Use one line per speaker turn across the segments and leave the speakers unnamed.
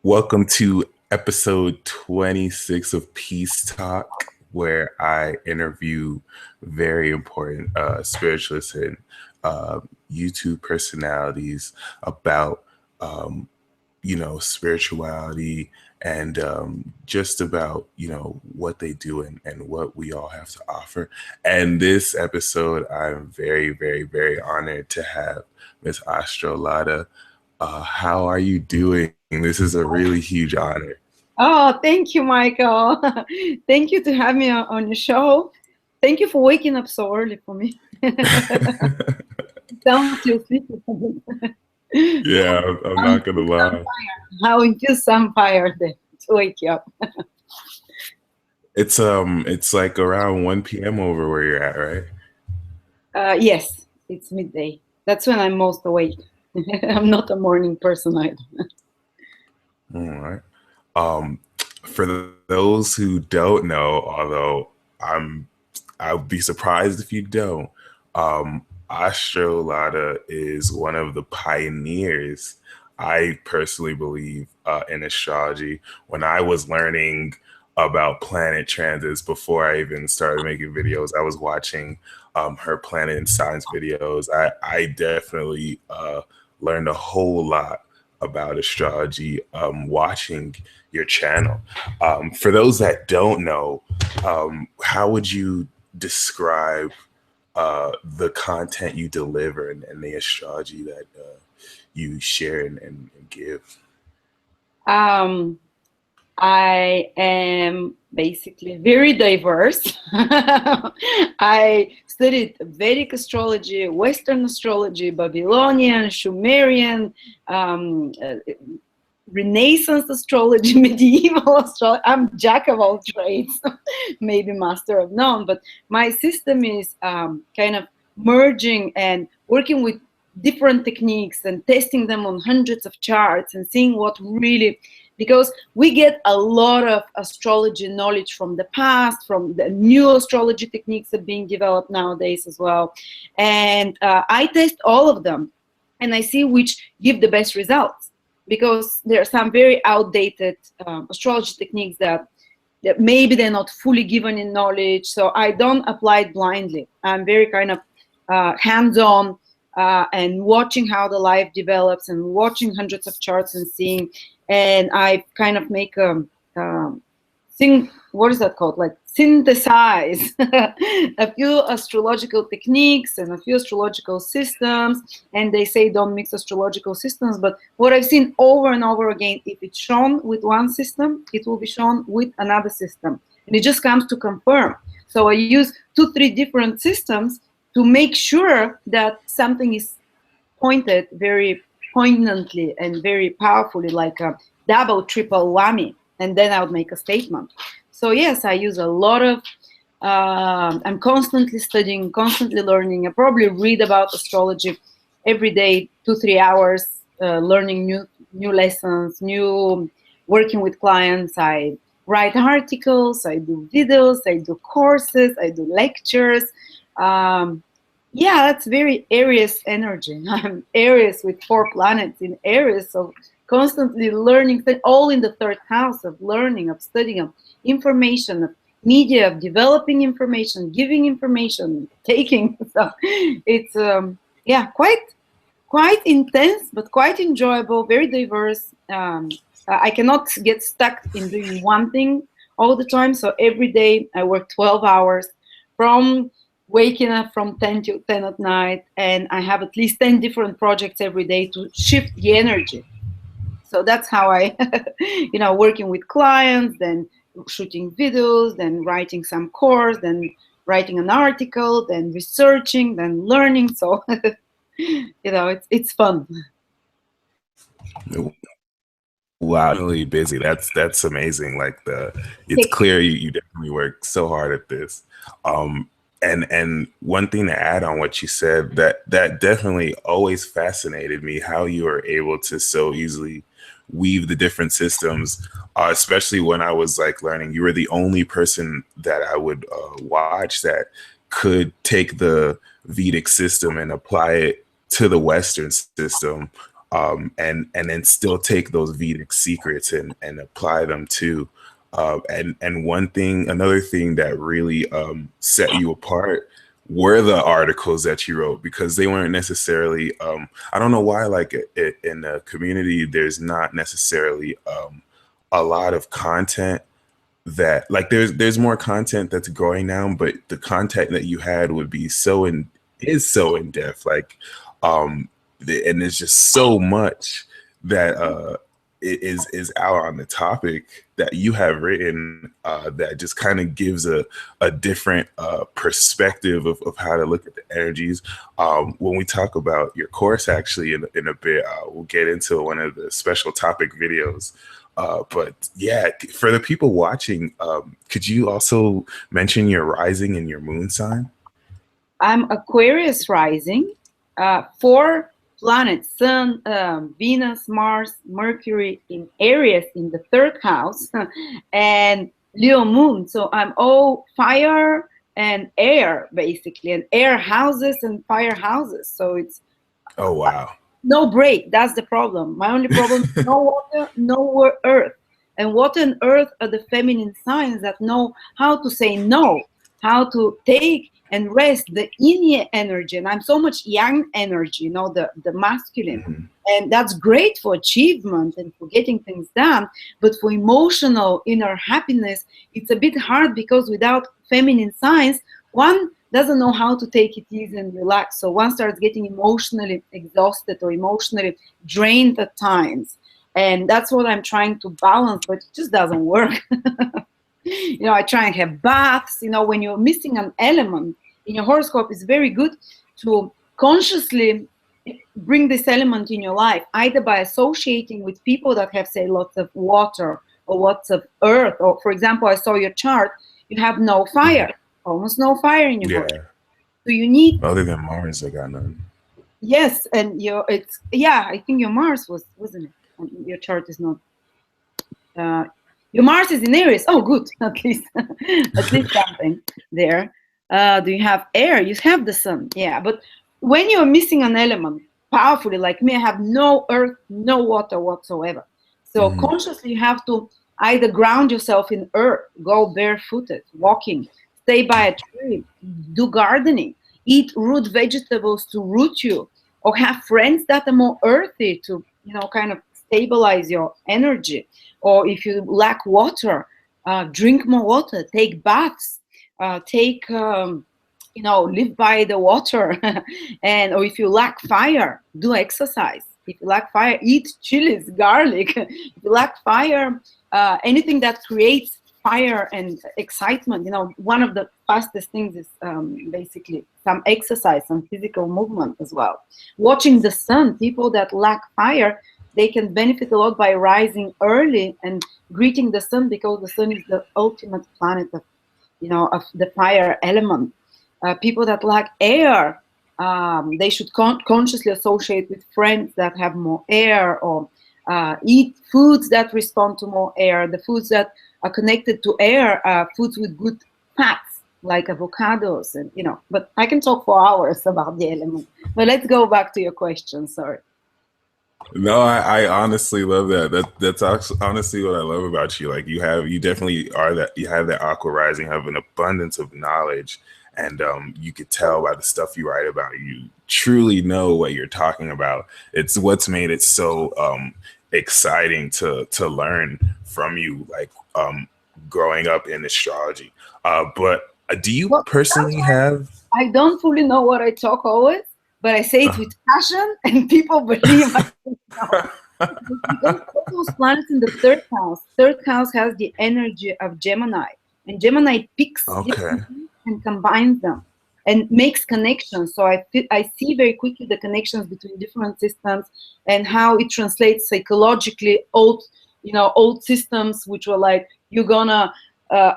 Welcome to episode 26 of Peace Talk, where I interview very important spiritualists and uh, YouTube personalities about, um, spirituality and just about, what they do and what we all have to offer. And this episode, I'm very, very, very honored to have Miss AstroLada. How are you doing? This is a really huge honor.
Oh, thank you, Michael. Thank you to have me on your show. Thank you for waking up so early for me. Sounds too sleepy.
Yeah, I'm not gonna lie.
How infuse some fire there to wake you up.
It's like around 1 p.m. over where you're at, right?
Yes, it's midday. That's when I'm most awake. I'm not a morning person either.
All right. Um, for those who don't know, although I'll be surprised if you don't. AstroLada is one of the pioneers, I personally believe, in astrology. When I was learning about planet transits before I even started making videos, I was watching her planet and science videos. I definitely learned a whole lot about astrology watching your channel. For those that don't know, how would you describe the content you deliver and the astrology that you share and give?
Um, I am basically very diverse. I studied Vedic astrology, Western astrology, Babylonian, Sumerian, um, uh, Renaissance astrology, medieval astrology. I'm jack of all trades, maybe master of none. But my system is kind of merging and working with different techniques and testing them on hundreds of charts and seeing what really, because we get a lot of astrology knowledge from the past, from the new astrology techniques that are being developed nowadays as well. And I test all of them and I see which give the best results, because there are some very outdated astrology techniques that maybe they're not fully given in knowledge. So I don't apply it blindly. I'm very kind of hands-on and watching how the life develops and watching hundreds of charts and seeing. And I kind of make what is that called? Like synthesize a few astrological techniques and a few astrological systems. And they say don't mix astrological systems. But what I've seen over and over again, if it's shown with one system, it will be shown with another system. And it just comes to confirm. So I use 2, 3 different systems to make sure that something is pointed very poignantly and very powerfully, like a double, triple whammy, and then I would make a statement. So yes, I use a lot of. I'm constantly studying, constantly learning. I probably read about astrology every day, 2, 3 hours, learning new lessons, new working with clients. I write articles, I do videos, I do courses, I do lectures. Um, yeah, that's very Aries energy. I'm Aries with 4 planets in Aries, so constantly learning, all in the third house of learning, of studying, of information, of media, of developing information, giving information, taking. So it's yeah, quite intense, but quite enjoyable, very diverse. I cannot get stuck in doing one thing all the time. So every day I work 12 hours from waking up from 10 to 10 at night, and I have at least 10 different projects every day to shift the energy. So that's how I, working with clients, then shooting videos, then writing some course, then writing an article, then researching, then learning. So, it's fun.
Wow, really busy. That's amazing. Like it's clear you definitely work so hard at this. And one thing to add on what you said, that definitely always fascinated me, how you are able to so easily weave the different systems, especially when I was like learning. You were the only person that I would watch that could take the Vedic system and apply it to the Western system and then still take those Vedic secrets and apply them too. And another thing that really set you apart were the articles that you wrote, because they weren't necessarily. I don't know why, like in the community, there's not necessarily a lot of content that, like, there's more content that's growing now, but the content that you had would be so in depth, like and there's just so much that is out on the topic that you have written, that just kind of gives a different perspective of how to look at the energies. When we talk about your course, actually, in a bit, we'll get into one of the special topic videos. But yeah, for the people watching, could you also mention your rising and your moon sign?
I'm Aquarius rising, 4 planets, Sun, Venus, Mars, Mercury in Aries in the 3rd house, and Leo moon. So I'm all fire and air, basically, and air houses and fire houses. So it's
Oh wow.
no break. That's the problem. My only problem is no water, no earth. And water and earth are the feminine signs that know how to say no, how to take and rest the yin energy. And I'm so much yang energy, the masculine.
Mhm.
And that's great for achievement and for getting things done. But for emotional inner happiness, it's a bit hard, because without feminine signs, one doesn't know how to take it easy and relax. So one starts getting emotionally exhausted or emotionally drained at times. And that's what I'm trying to balance, but it just doesn't work. I try and have baths. When you're missing an element in your horoscope, it's very good to consciously bring this element in your life, either by associating with people that have, say, lots of water or lots of earth. Or, for example, I saw your chart, you have no fire, almost no fire in your horoscope.
Yeah.
So you need,
Other than Mars, I got none.
yes, and I think your Mars wasn't it? Your chart is not. Your Mars is in Aries. Oh, good. At least, at least something there. Do you have air? You have the sun. Yeah, but when you're missing an element powerfully, like me, I have no earth, no water whatsoever. So
Mhm.
consciously, you have to either ground yourself in earth, go barefooted, walking, stay by a tree, do gardening, eat root vegetables to root you, or have friends that are more earthy to, kind of stabilize your energy. Or if you lack water, drink more water, take baths, live by the water. Or if you lack fire, do exercise. If you lack fire, eat chilies, garlic. If you lack fire, anything that creates fire and excitement. One of the fastest things is basically some exercise, some physical movement as well. Watching the sun, people that lack fire, they can benefit a lot by rising early and greeting the sun, because the sun is the ultimate planet of the fire element. People that lack air, they should consciously associate with friends that have more air, or eat foods that respond to more air. The foods that are connected to air are foods with good fats, like avocados, and But I can talk for hours about the element. But let's go back to your question. Sorry.
No, I honestly love that. That's honestly what I love about you. Like you definitely are that. You have that aqua rising, have an abundance of knowledge, and you could tell by the stuff you write about. You truly know what you're talking about. It's what's made it so exciting to learn from you. Like growing up in astrology. But do you
Well,
personally have?
I don't fully know what I talk always, but I say it with passion, and people believe I know. Because all those planets in the 3rd house, 3rd house has the energy of Gemini, and Gemini picks
Okay.
different things and combines them and makes connections. So I see very quickly the connections between different systems and how it translates psychologically. Old systems which were like, you're gonna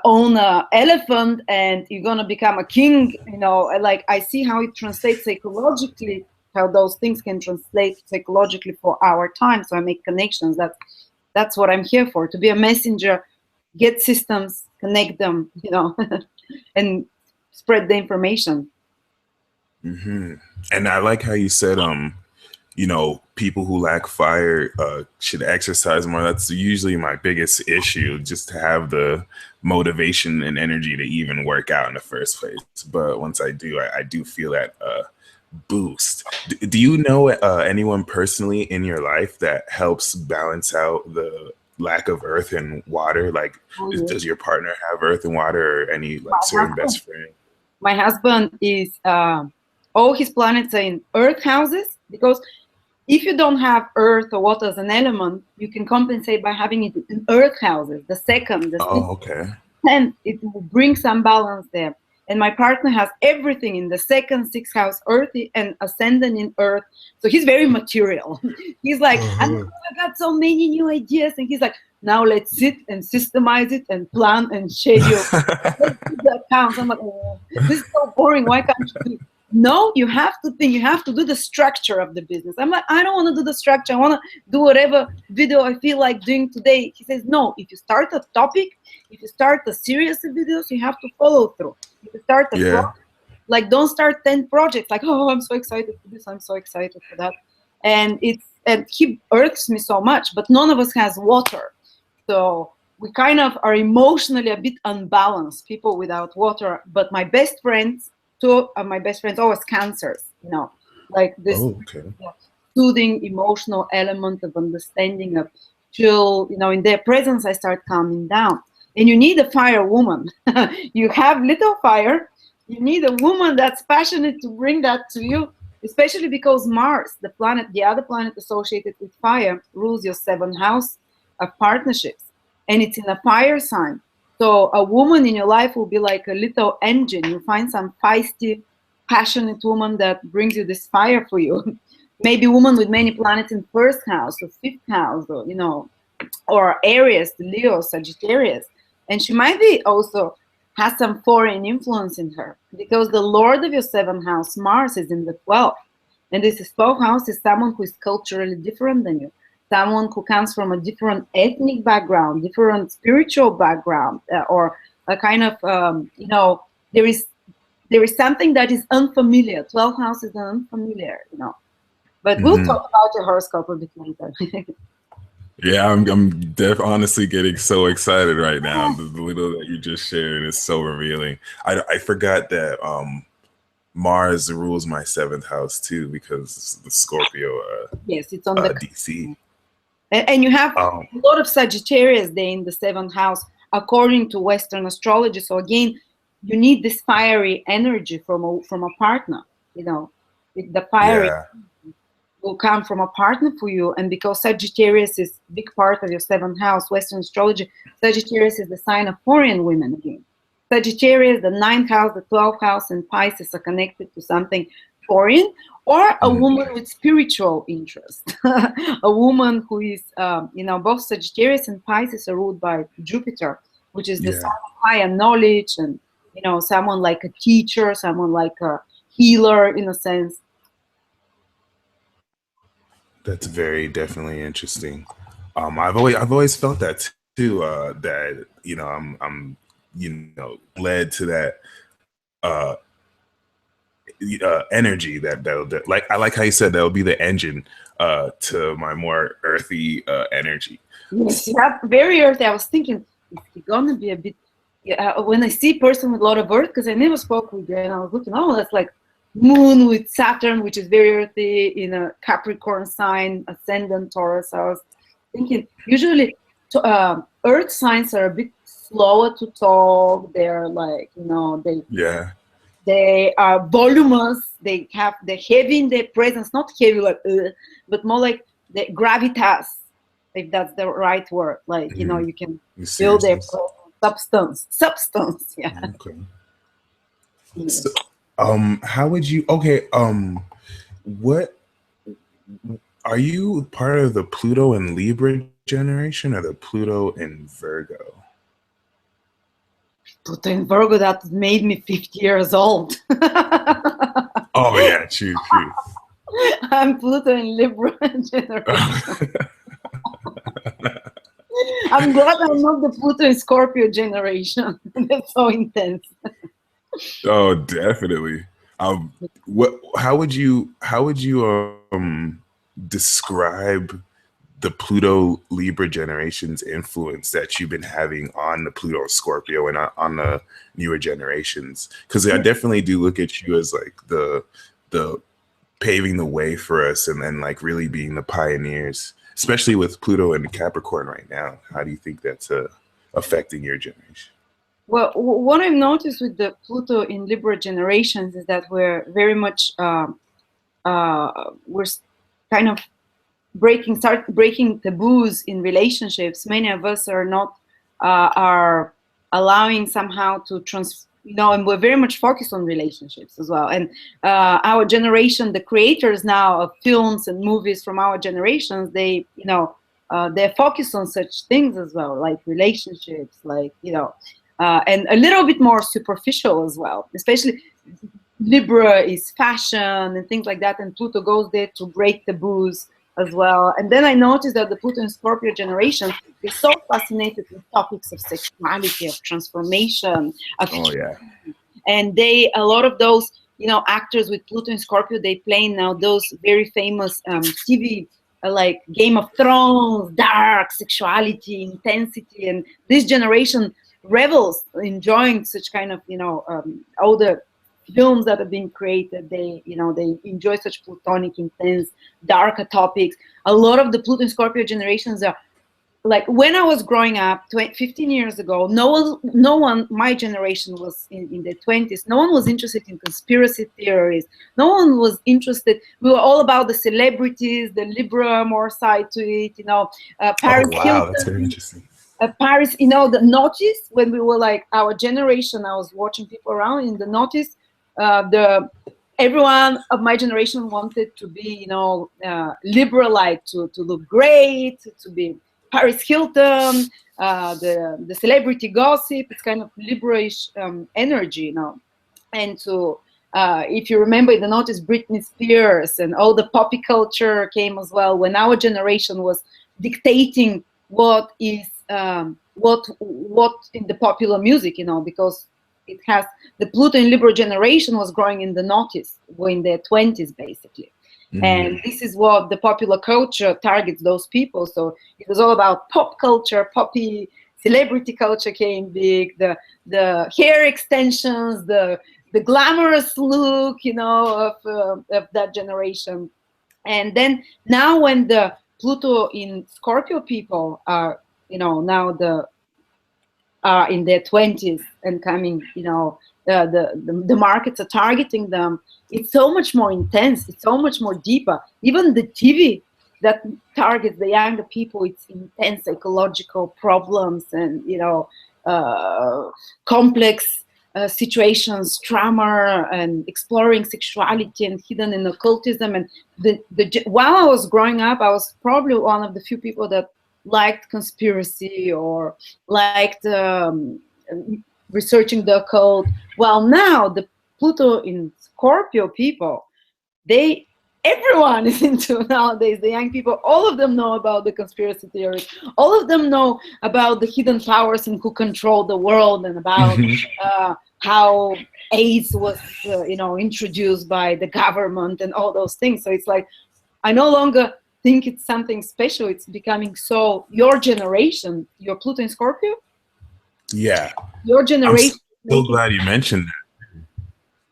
own an elephant and you're gonna become a king. Like, I see how it translates psychologically, how those things can translate psychologically for our time. So I make connections. That's what I'm here for, to be a messenger, get systems, connect them, and spread the information.
Hmm. And I like how you said people who lack fire should exercise more. That's usually my biggest issue, just to have the motivation and energy to even work out in the first place. But once I do, I do feel that boost. Do you know anyone personally in your life that helps balance out the lack of earth and water? Like,
Oh, yes.
does your partner have earth and water, or any
My
like certain
husband,
best friend?
my husband is all his planets are in Earth houses because if you don't have Earth or water as an element, you can compensate by having it in Earth houses. The second, the sixth,
Oh, okay.
and it will bring some balance there. And my partner has everything in the second, sixth house, earthy and ascendant in earth. So he's very material. He's like,
Uh-huh.
I got so many new ideas. And he's like, now let's sit and systemize it and plan and schedule. Let's do the accounts. I'm like, oh, this is so boring. Why can't you do it? No, you have to think, you have to do the structure of the business. I'm like, I don't want to do the structure. I want to do whatever video I feel like doing today. He says, no, if you start a topic, if you start a series of videos, you have to follow through. If you start a
Yeah.
project, like don't start 10 projects, like, oh, I'm so excited for this, I'm so excited for that. And he irks me so much, but none of us has water. So we kind of are emotionally a bit unbalanced, people without water. But my best friends, two of my best friends, always cancers, like this
Oh, okay.
soothing emotional element of understanding of chill, in their presence I start calming down. And you need a fire woman. You have little fire, you need a woman that's passionate to bring that to you, especially because Mars, the other planet associated with fire, rules your seventh house of partnerships, and it's in a fire sign. So a woman in your life will be like a little engine. You find some feisty, passionate woman that brings you this fire for you. Maybe woman with many planets in first house or fifth house, or Aries, Leo, Sagittarius, and she might be also has some foreign influence in her because the Lord of your seventh house, Mars, is in the 12th, and this is 12th house is someone who is culturally different than you, someone who comes from a different ethnic background, different spiritual background, or a kind of there is something that is unfamiliar. 12th house is unfamiliar, but we'll
Hmm.
talk about your horoscope a bit later.
Yeah, honestly getting so excited right now. The little that you just shared is so revealing. I forgot that Mars rules my seventh house too, because it's the Scorpio
Yes, it's on the
DC.
and you have
Um,
a lot of Sagittarius there in the seventh house, according to Western astrology. So again, you need this fiery energy from a partner. The fiery
yeah,
will come from a partner for you, and because Sagittarius is a big part of your seventh house, Western astrology, Sagittarius is the sign of foreign women again. Sagittarius, the ninth house, the 12th house, and Pisces are connected to something foreign, or a
mhm,
woman with spiritual interest. A woman who is, both Sagittarius and Pisces are ruled by Jupiter, which is the sign
yeah.
of higher knowledge, and, someone like a teacher, someone like a healer in a sense.
That's very definitely interesting. I've always felt that too. That I'm led to that uh, energy that like I like how you said that will be the engine to my more earthy energy.
Yes, you have very earthy. I was thinking, is he gonna be a bit? Yeah, when I see person with a lot of earth, because I never spoke with you, and I was looking, oh, that's like moon with Saturn, which is very earthy in a Capricorn sign, ascendant Taurus. I was thinking, usually, earth signs are a bit slower to talk. They're like,
Yeah.
they are voluminous. They're heavy in their presence, not heavy like, but more like the gravitas, if that's the right word. Like
Hmm.
you can
The
feel their
seriousness.
substance. Yeah.
Okay. So,
Yes.
how would you? Okay. What are you part of the Pluto and Libra generation or the Pluto and Virgo?
Pluto in Virgo that made me 50 years old.
Oh yeah, true, true.
I'm Pluto in Libra generation. I'm glad I'm not the Pluto in Scorpio generation. That's so intense.
Oh, definitely. What? How would you? How would you? describe the Pluto Libra generation's influence that you've been having on the Pluto Scorpio and on the newer generations? Because I definitely do look at you as like the paving the way for us, and then like really being the pioneers, especially with Pluto and Capricorn right now. How do you think that's affecting your generation?
Well, what I've noticed with the Pluto in Libra generations is that we're very much we're kind of start breaking taboos in relationships. Many of us are not are allowing somehow to and we're very much focused on relationships as well. And our generation, the creators now of films and movies from our generations, they they're focused on such things as well, like relationships, like and a little bit more superficial as well. Especially Libra is fashion and things like that, and Pluto goes there to break taboos as well. And then I noticed that the Pluto and Scorpio generation is so fascinated with topics of sexuality, of transformation, of
Oh yeah.
and a lot of those actors with Pluto and Scorpio, they play now those very famous TV like Game of Thrones, dark sexuality, intensity, and this generation revels enjoying such kind of all the films that are being created. They enjoy such plutonic, intense, darker topics. A lot of the Pluto and Scorpio generations are like, when I was growing up 15 years ago, no one, my generation was in their 20s. No one was interested in conspiracy theories. No one was interested. We were all about the celebrities, the Libra more side to it,
Oh
Paris
wow, that's very
Hilton,
interesting.
Paris, the notice when we were like our generation. I was watching people around in the notice. Everyone of my generation wanted to be, liberalite, to look great, to be Paris Hilton, the celebrity gossip. It's kind of liberish energy, And if you remember in the notice, Britney Spears and all the poppy culture came as well when our generation was dictating what is what in the popular music, because it has the Pluto and Libra generation was growing in the notice, in their 20s basically. And this is what the popular culture targets those people. So it was all about pop culture, poppy celebrity culture came big, the hair extensions, the glamorous look, of that generation. And then now when the Pluto in Scorpio people are, now are in their 20s and coming, the markets are targeting them. It's so much more intense. It's so much more deeper. Even the TV that targets the younger people, it's intense psychological problems and, complex situations, trauma, and exploring sexuality and hidden in occultism. And while I was growing up, I was probably one of the few people that liked conspiracy or liked researching the occult. While now the Pluto in Scorpio people, everyone is into nowadays, the young people, all of them know about the conspiracy theories. All of them know about the hidden powers and who control the world, and about how AIDS was, introduced by the government and all those things. So it's like, I no longer think it's something special. It's becoming so, your generation, your Pluto in Scorpio?
Yeah.
Your
I'm
generation.
so glad you mentioned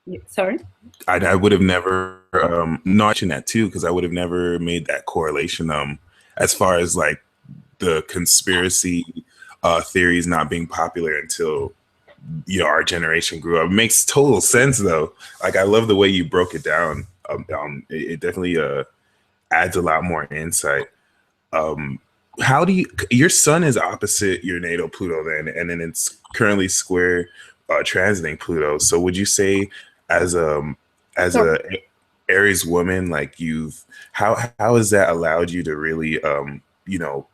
that. Sorry?
I would have never not mentioned that too, because I would have never made that correlation as far as like the conspiracy theories not being popular until our generation grew up. It makes total sense though. Like, I love the way you broke it down. It definitely adds a lot more insight. How do your sun is opposite your natal Pluto then, and then it's currently square transiting Pluto. So would you say as a Aries woman, like how has that allowed you to really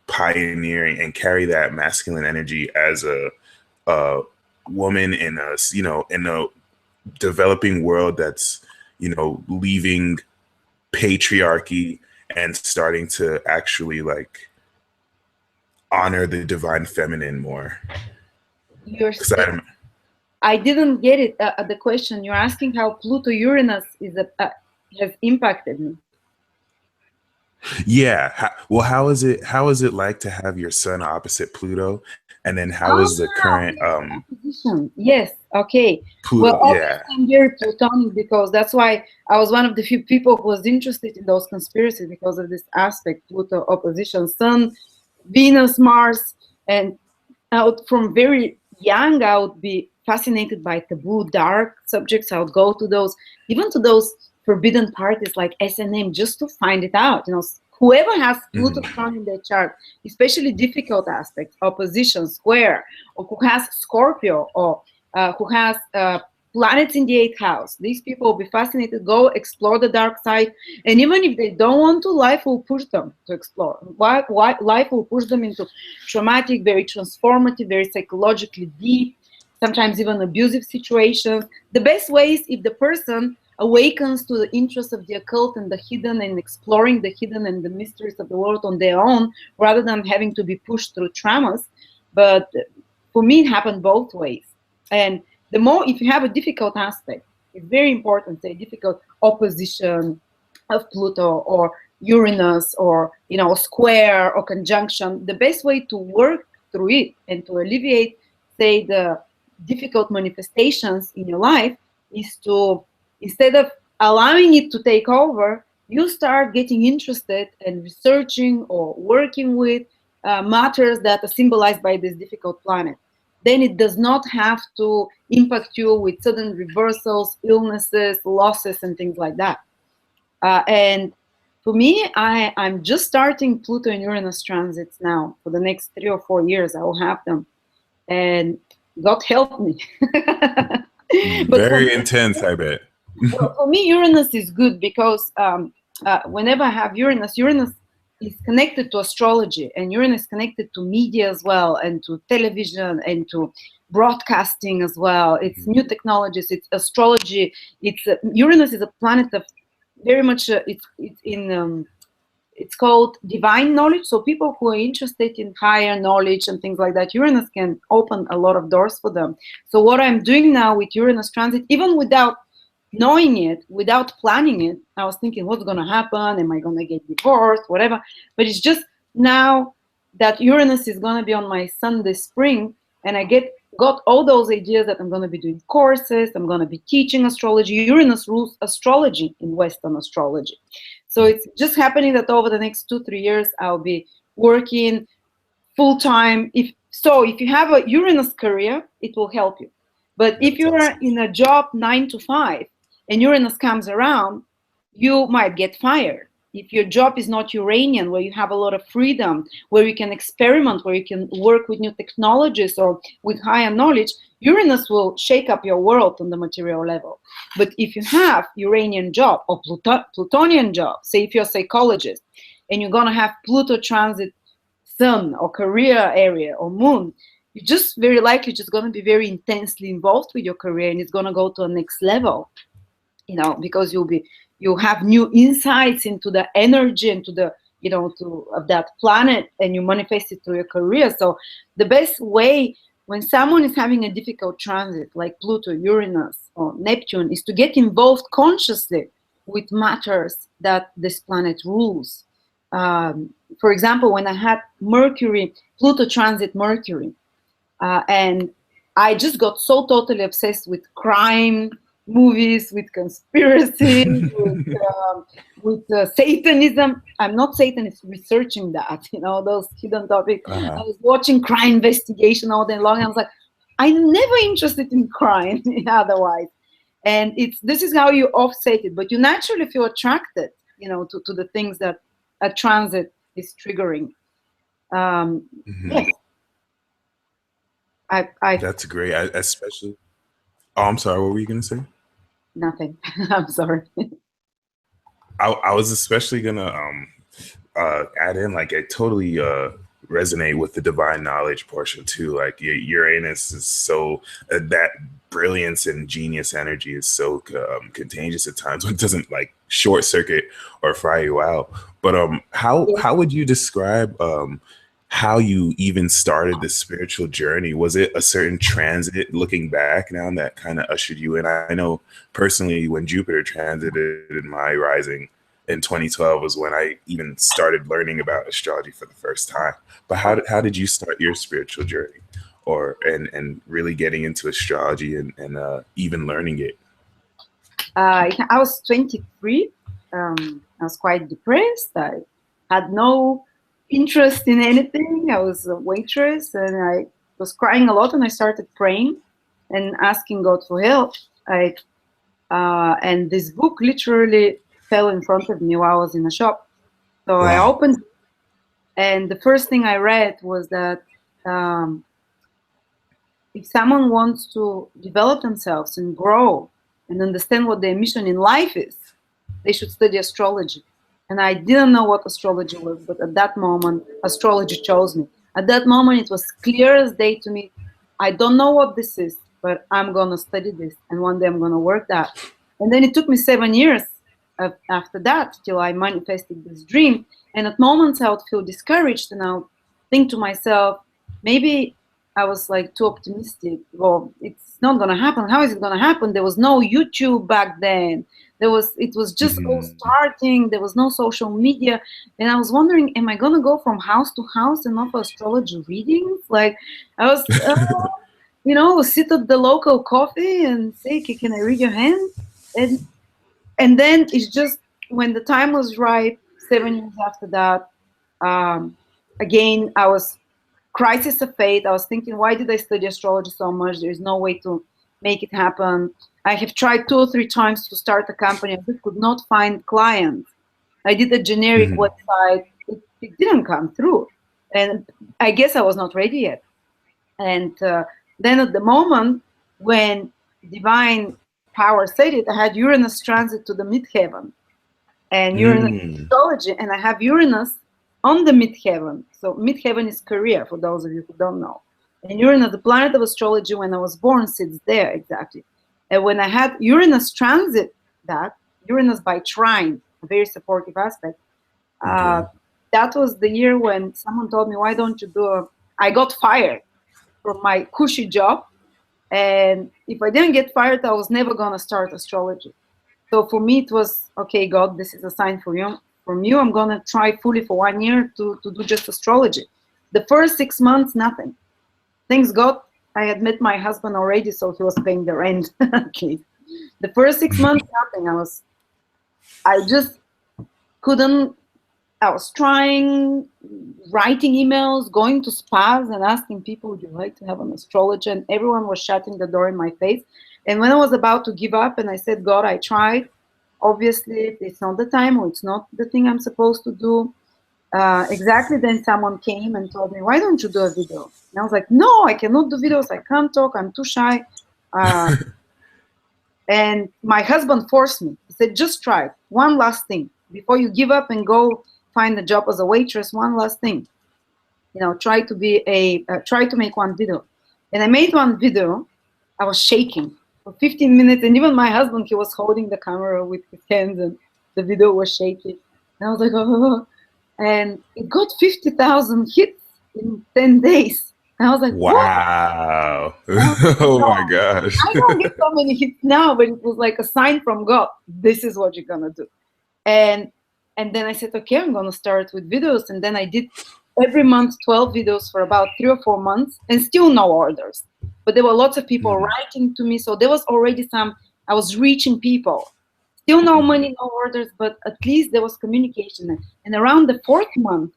pioneer and carry that masculine energy as a woman in a developing world that's leaving patriarchy and starting to actually like honor the divine feminine more?
I didn't get it. The question you're asking, how Pluto Uranus has impacted me.
Yeah. Well, how is it? How is it like to have your sun opposite Pluto, and then how is the
Ah,
current
yes, opposition. Yes, okay. Well,
Pluto?
obviously
Yeah.
I'm very Plutonic because that's why I was one of the few people who was interested in those conspiracies because of this aspect, Pluto opposition, Sun, Venus, Mars, and out from very young, I would be fascinated by taboo, dark subjects. I would go to those, even to those forbidden parties like S&M, just to find it out. You know, whoever has Pluto
Mhm.
strong in their chart, especially difficult aspects, opposition, square, or who has Scorpio, or who has planets in the eighth house. These people will be fascinated, go explore the dark side. And even if they don't want to, life will push them to explore. Why life will push them into traumatic, very transformative, very psychologically deep, sometimes even abusive situations. The best way is if the person awakens to the interest of the occult and the hidden and exploring the hidden and the mysteries of the world on their own rather than having to be pushed through traumas. But for me, it happened both ways. And the more, if you have a difficult aspect, it's very important, say, difficult opposition of Pluto or Uranus or, you know, square or conjunction, the best way to work through it and to alleviate, say, the difficult manifestations in your life is to, instead of allowing it to take over, you start getting interested and researching or working with matters that are symbolized by this difficult planet. Then it does not have to impact you with sudden reversals, illnesses, losses, and things like that. And for me, I'm just starting Pluto and Uranus transits now. For the next 3 or 4 years, I will have them. And God help me. But for
Very intense, I bet.
well, for me, Uranus is good because whenever I have Uranus, Uranus is connected to astrology, and Uranus is connected to media as well, and to television, and to broadcasting as well. It's new technologies, it's astrology. It's Uranus is a planet of very much. It's in. It's called divine knowledge. So people who are interested in higher knowledge and things like that, Uranus can open a lot of doors for them. So what I'm doing now with Uranus transit, even without knowing it, without planning it, I was thinking, what's going to happen? Am I going to get divorced? Whatever. But it's just now that Uranus is going to be on my sun this spring, and I got all those ideas that I'm going to be doing courses, I'm going to be teaching astrology. Uranus rules astrology in Western astrology. So it's just happening that over the next 2 3 years, I'll be working full time. If you have a Uranus career, it will help you. But if
That's
you're
awesome.
in a job 9 to 5 and Uranus comes around, you might get fired. If your job is not Uranian, where you have a lot of freedom, where you can experiment, where you can work with new technologies or with higher knowledge, Uranus will shake up your world on the material level. But if you have Uranian job or Plutonian job, say if you're a psychologist and you're gonna have Pluto transit sun or career area or moon, you're just very likely just going to be very intensely involved with your career, and it's going to go to a next level, you know, because you'll have new insights into the energy and to the, you know, to of that planet, and you manifest it through your career. So the best way when someone is having a difficult transit like Pluto, Uranus, or Neptune is to get involved consciously with matters that this planet rules. For example, when I had Mercury, Pluto transit Mercury, and I just got so totally obsessed with crime movies, with conspiracy, with Satanism. I'm not Satanist, researching that, you know, those hidden topics. I
Uh-huh.
was watching crime investigation all day long. I was like, I'm never interested in crime otherwise. And it's this is how you offset it, but you naturally feel attracted, you know, to the things that a transit is triggering.
Hmm.
Yes, I
That's great. Especially. Oh, I'm sorry. What were you gonna say?
nothing. I'm sorry.
I was especially gonna add in like I totally resonate with the divine knowledge portion too. Like Uranus is so that brilliance and genius energy is so contagious at times when it doesn't like short circuit or fry you out. But
Yes.
how would you describe how you even started this spiritual journey? Was it a certain transit looking back now that kind of ushered you in? I know personally when Jupiter transited in my rising, in 2012 was when I even started learning about astrology for the first time. But how did you start your spiritual journey, or and really getting into astrology and even learning it?
I was 23. I was quite depressed. I had no interest in anything. I was a waitress and I was crying a lot, and I started praying and asking God for help. And this book literally fell in front of me while I was in a shop. So I
Wow.
opened, and the first thing I read was that um, if someone wants to develop themselves and grow and understand what their mission in life is, they should study astrology. And I didn't know what astrology was, but at that moment, astrology chose me. At that moment, it was clear as day to me. I don't know what this is, but I'm going to study this, and one day I'm going to work that. And then it took me 7 years after that till I manifested this dream. And at moments, I would feel discouraged, and I would think to myself, maybe I was like too optimistic. Well, it's not going to happen. How is it going to happen? There was no YouTube back then. It was just all
Mhm.
starting. There was no social media. And I was wondering, am I going to go from house to house and offer astrology readings? Like I was, sit at the local coffee and say, can I read your hand? And, and then it's just when the time was right, 7 years after that, um, again, I was crisis of faith. I was thinking, why did I study astrology so much? There's no way to make it happen. I have tried 2 or 3 times to start a company. I just could not find clients. I did a generic
Mhm.
website. It didn't come through. And I guess I was not ready yet. And then at the moment when divine power said it, I had Uranus transit to the midheaven, and Uranus is
Mm.
astrology, and I have Uranus on the midheaven. So midheaven is career, for those of you who don't know. And Uranus, the planet of astrology, when I was born, sits there exactly. And when I had Uranus transit that, Uranus by trine, a very supportive aspect, uh,
Okay.
that was the year when someone told me, why don't you do I got fired from my cushy job. And if I didn't get fired, I was never going to start astrology. So for me, it was okay, God, this is a sign for you. From you, I'm gonna try fully for 1 year to do just astrology. The first 6 months, nothing. Thanks God, I had met my husband already, so he was paying the rent. Okay. The first 6 months, nothing. I just couldn't. I was trying, writing emails, going to spas and asking people, would you like to have an astrologer? And everyone was shutting the door in my face. And when I was about to give up and I said, God, I tried, obviously it's not the time, or it's not the thing I'm supposed to do. Exactly then someone came and told me, why don't you do a video? And I was like, no, I cannot do videos. I can't talk. I'm too shy. Uh, and my husband forced me. He said, just try it. One last thing. Before you give up and go find a job as a waitress, one last thing. Try to make one video. And I made one video. I was shaking for 15 minutes. And even my husband, he was holding the camera with his hands and the video was shaking. And I was like, oh. And it got 50,000 hits in 10 days. And I was like, what?
Wow.
I was like,
Oh
no,
my gosh.
I don't get so many hits now, but it was like a sign from God. This is what you're gonna do. And and then I said, okay, I'm gonna start with videos. And then I did every month 12 videos for about 3 or 4 months, and still no orders. But there were lots of people
Mhm.
writing to me, so there was already I was reaching people. Still no
Mhm.
money, no orders, but at least there was communication. And around the fourth month,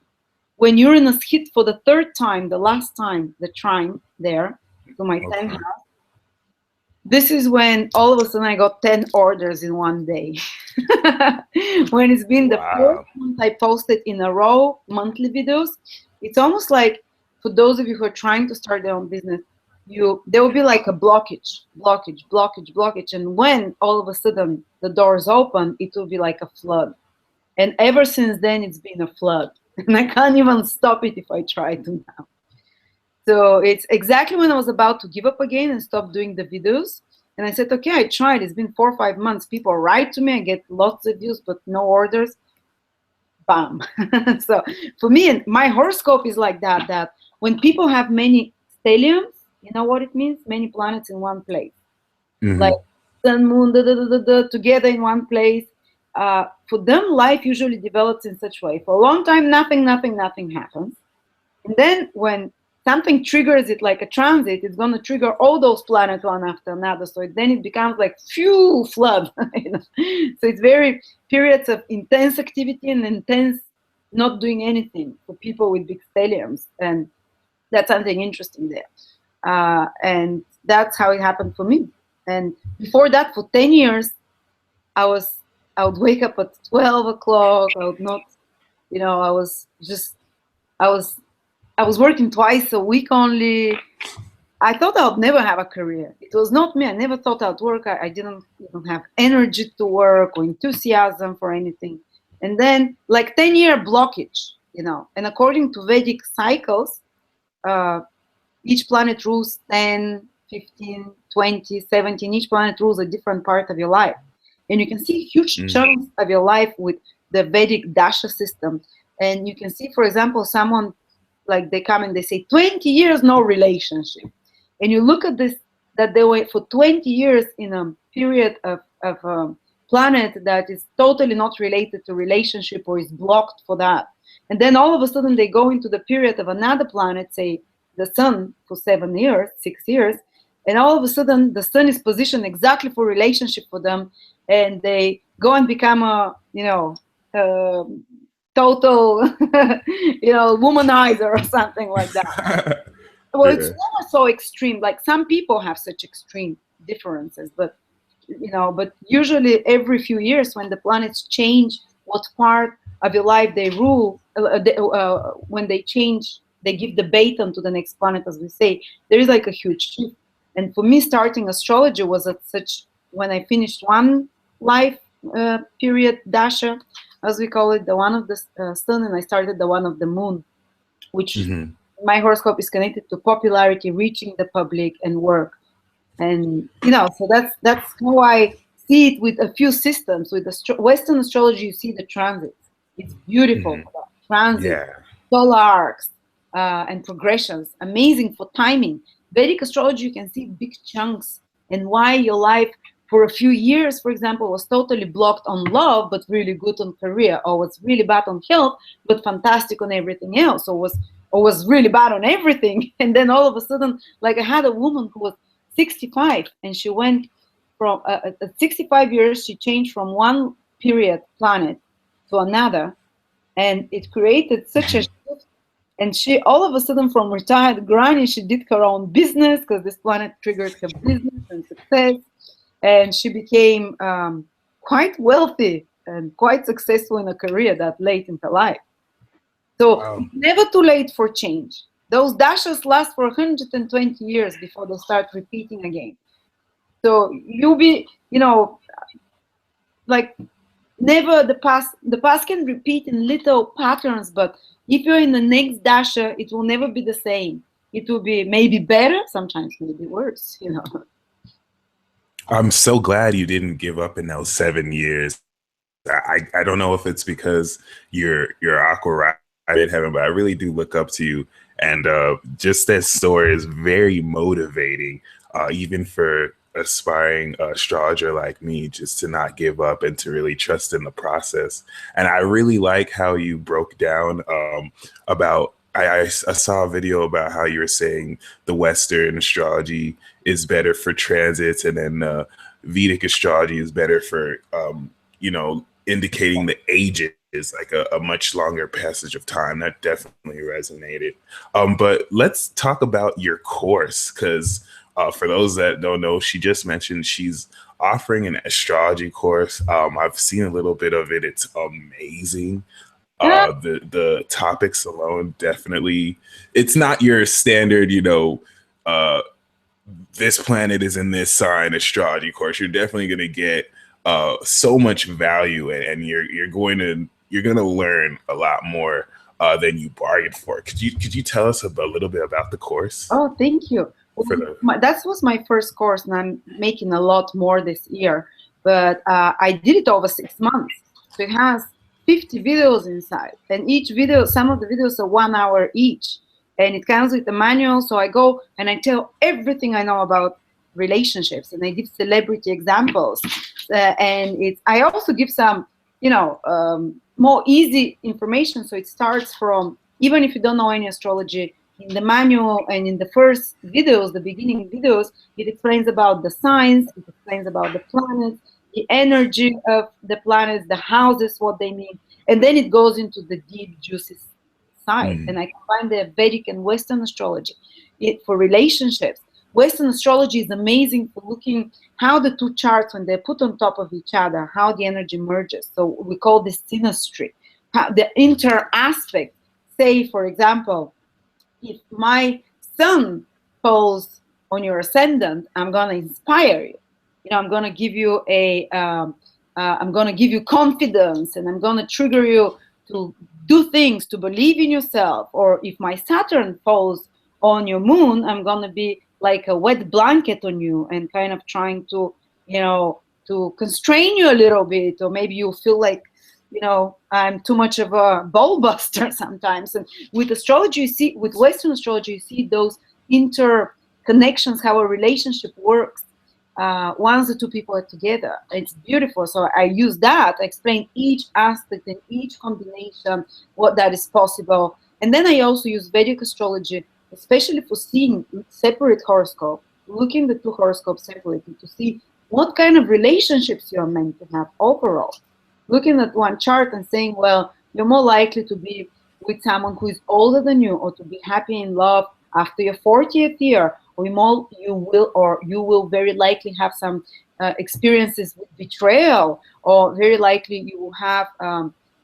when Uranus hit for the third time, the last time, the trine there to my 10th,
Okay.
this is when all of a sudden I got 10 orders in one day. When it's been the fourth
Wow.
month I posted in a row monthly videos, it's almost like, for those of you who are trying to start their own business, there will be like a blockage. And when all of a sudden the doors open, it will be like a flood. And ever since then, it's been a flood. And I can't even stop it if I try to now. So it's exactly when I was about to give up again and stop doing the videos. And I said, okay, I tried. It's been 4 or 5 months. People write to me. I get lots of views, but no orders. Bam. So for me, and my horoscope is like that when people have many stelliums, you know what it means? Many planets in one place. Like
Mhm.
sun, moon, together in one place. For them, life usually develops in such way. For a long time, nothing happens. And then when something triggers it like a transit, it's going to trigger all those planets one after another. So then it becomes like phew, flood. You know? So it's very periods of intense activity and intense not doing anything for people with big stelliums. And that's something interesting there. And that's how it happened for me. And before that, for 10 years, I would wake up at 12 o'clock. I would not, you know, I was I was working twice a week only. I thought I would never have a career. It was not me. I never thought I'd work. I didn't even have energy to work or enthusiasm for anything. And then like 10-year blockage, you know, and according to Vedic cycles, uh, each planet rules 10, 15, 20, 17. Each planet rules a different part of your life. And you can see huge chunks of your life with the Vedic Dasha system. And you can see, for example, someone like they come and they say 20 years no relationship. And you look at this, that they were for 20 years in a period of planet that is totally not related to relationship or is blocked for that. And then all of a sudden they go into the period of another planet, say the sun, for 7 years, 6 years, and all of a sudden the sun is positioned exactly for relationship for them, and they go and become a, you know, total, you know, womanizer or something like that. Well,
Yeah.
it's never so extreme. Like some people have such extreme differences, but you know, but usually every few years when the planets change what part of your life they rule, when they change, they give the baton to the next planet, as we say, there is like a huge shift. And for me, starting astrology was at such, when I finished one life period, dasha, as we call it, the one of the sun, and I started the one of the moon, which my horoscope is connected to popularity, reaching the public, and work. And you know, so that's how I see it with a few systems. With Western astrology, you see the transits. It's beautiful. Transit,
Yeah.
solar arcs, and progressions. Amazing for timing. Vedic astrology, you can see big chunks and why your life for a few years, for example, was totally blocked on love, but really good on career, or was really bad on health, but fantastic on everything else, or was really bad on everything. And then all of a sudden, like I had a woman who was 65, and she went from at 65 years, she changed from one period planet to another, and it created such a shift. And she, all of a sudden, from retired granny, she did her own business because this planet triggered her business and success, and she became quite wealthy and quite successful in a career that late in her life. So
Wow.
it's never too late for change. Those dashes last for 120 years before they start repeating again. So you'll be, you know, like never the past can repeat in little patterns, but if you're in the next dasher, it will never be the same. It will be maybe better, sometimes maybe worse, you know.
I'm so glad you didn't give up in those 7 years. I don't know if it's because you're aqua right in heaven, but I really do look up to you. And just that story is very motivating, even for aspiring astrologer like me, just to not give up and to really trust in the process. And I really like how you broke down about. I saw a video about how you were saying the Western astrology is better for transits, and then Vedic astrology is better for you know, indicating the ages, like a much longer passage of time. That definitely resonated. But let's talk about your course, because for those that don't know, she just mentioned she's offering an astrology course. I've seen a little bit of it. It's amazing. The topics alone, definitely, it's not your standard, you know, this planet is in this sign astrology course. You're definitely going to get so much value, and you're going to learn a lot more than you bargained for. Could you tell us a little bit about the course?
Oh, thank you.
For
Well,
the
that was my first course, and I'm making a lot more this year. But I did it over 6 months. So it has 50 videos inside, and each video, some of the videos are 1 hour each, and it comes with the manual. So I go and I tell everything I know about relationships, and I give celebrity examples, and I also give some more easy information. So it starts from, even if you don't know any astrology, in the manual and in the first videos, the beginning videos, it explains about the signs, it explains about the planets, the energy of the planets, the houses, what they mean, and then it goes into the deep, juicy side.
Mm.
And I combine the Vedic and Western astrology for relationships. Western astrology is amazing for looking how the two charts, when they're put on top of each other, how the energy merges. So we call this synastry, how the inter aspect. Say, for example, if my sun falls on your ascendant, I'm gonna inspire you. I'm gonna give you I'm gonna give you confidence, and I'm gonna trigger you to do things, to believe in yourself. Or if my Saturn falls on your moon, I'm gonna be like a wet blanket on you and kind of trying to, to constrain you a little bit, or maybe you feel like, I'm too much of a ball buster sometimes. And with astrology, you see, with Western astrology, you see those interconnections, how a relationship works once the two people are together. It's beautiful. So I use that, I explain each aspect and each combination, what that is possible. And then I also use Vedic astrology, especially for seeing separate horoscope, looking the two horoscopes separately to see what kind of relationships you're meant to have overall. Looking at one chart and saying, well, you're more likely to be with someone who is older than you, or to be happy in love after your 40th year, or you will very likely have some experiences with betrayal, or very likely you will have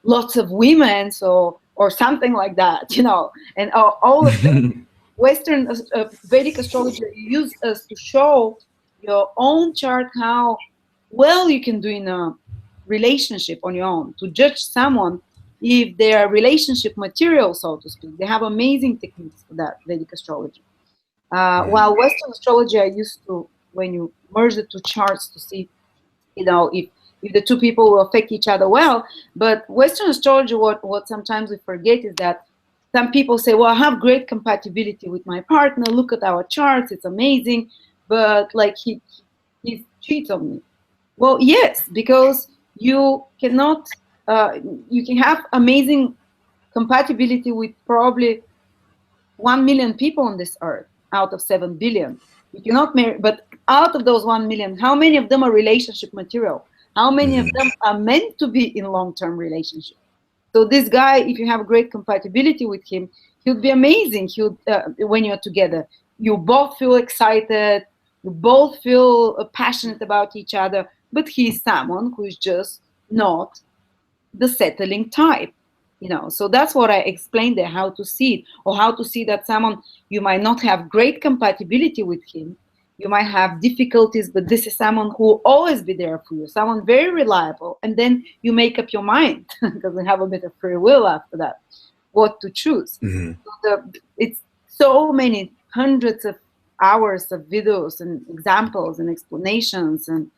lots of women, so, or something like that, and all of that. Western Vedic astrology use us to show your own chart how well you can do in a relationship on your own, to judge someone if their relationship material, so to speak. They have amazing techniques for that, Vedic astrology. While Western astrology, I used to, when you merge the two charts, to see, if the two people will affect each other well. But Western astrology, what sometimes we forget is that some people say, well, I have great compatibility with my partner. Look at our charts. It's amazing. But like he cheats on me. Well, yes, because you cannot, you can have amazing compatibility with probably 1 million people on this earth out of 7 billion. You cannot marry, but out of those 1 million, how many of them are relationship material? How many of them are meant to be in long-term relationship? So this guy, if you have great compatibility with him, he'll be amazing. When you're together, you both feel excited, you both feel passionate about each other, but he's someone who is just not the settling type. So that's what I explained there, how to see it, or how to see that someone, you might not have great compatibility with him, you might have difficulties, but this is someone who will always be there for you, someone very reliable. And then you make up your mind because we have a bit of free will after that, what to choose. It's so many hundreds of hours of videos and examples and explanations and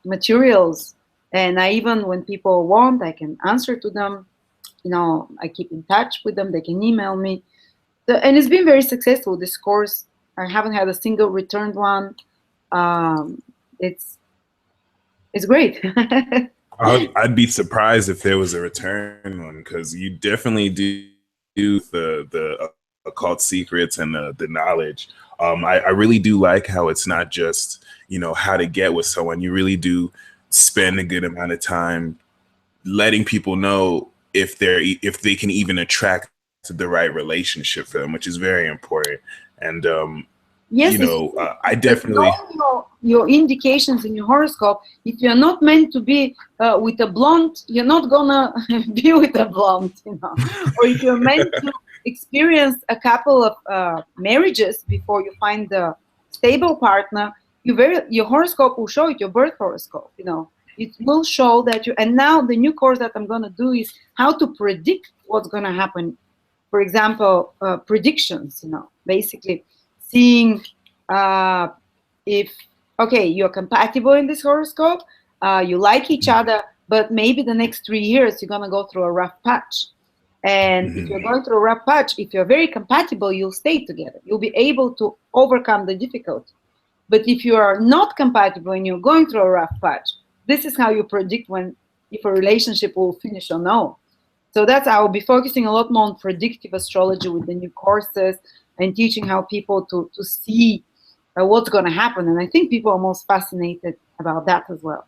materials. And I, even when people want, I can answer to them. I keep in touch with them. They can email me. And it's been very successful, this course. I haven't had a single returned one. It's great.
I'd be surprised if there was a return one, because you definitely do the occult secrets and the knowledge. I really do like how it's not just, how to get with someone. You really do spend a good amount of time letting people know if they can even attract the right relationship for them, which is very important. And
yes,
I definitely
your indications in your horoscope. If you're not meant to be with a blonde, you're not gonna be with a blonde, or if you're meant to experience a couple of marriages before you find the stable partner, your horoscope will show it, your birth horoscope. It will show that and now the new course that I'm going to do is how to predict what's going to happen. For example, predictions, basically seeing if, okay, you're compatible in this horoscope, you like each other, but maybe the next 3 years you're going to go through a rough patch. And if you're going through a rough patch, if you're very compatible, you'll stay together. You'll be able to overcome the difficulty. But if you are not compatible and you're going through a rough patch, this is how you predict when if a relationship will finish or no. So that's, I will be focusing a lot more on predictive astrology with the new courses and teaching how people to see what's going to happen. And I think people are most fascinated about that as well.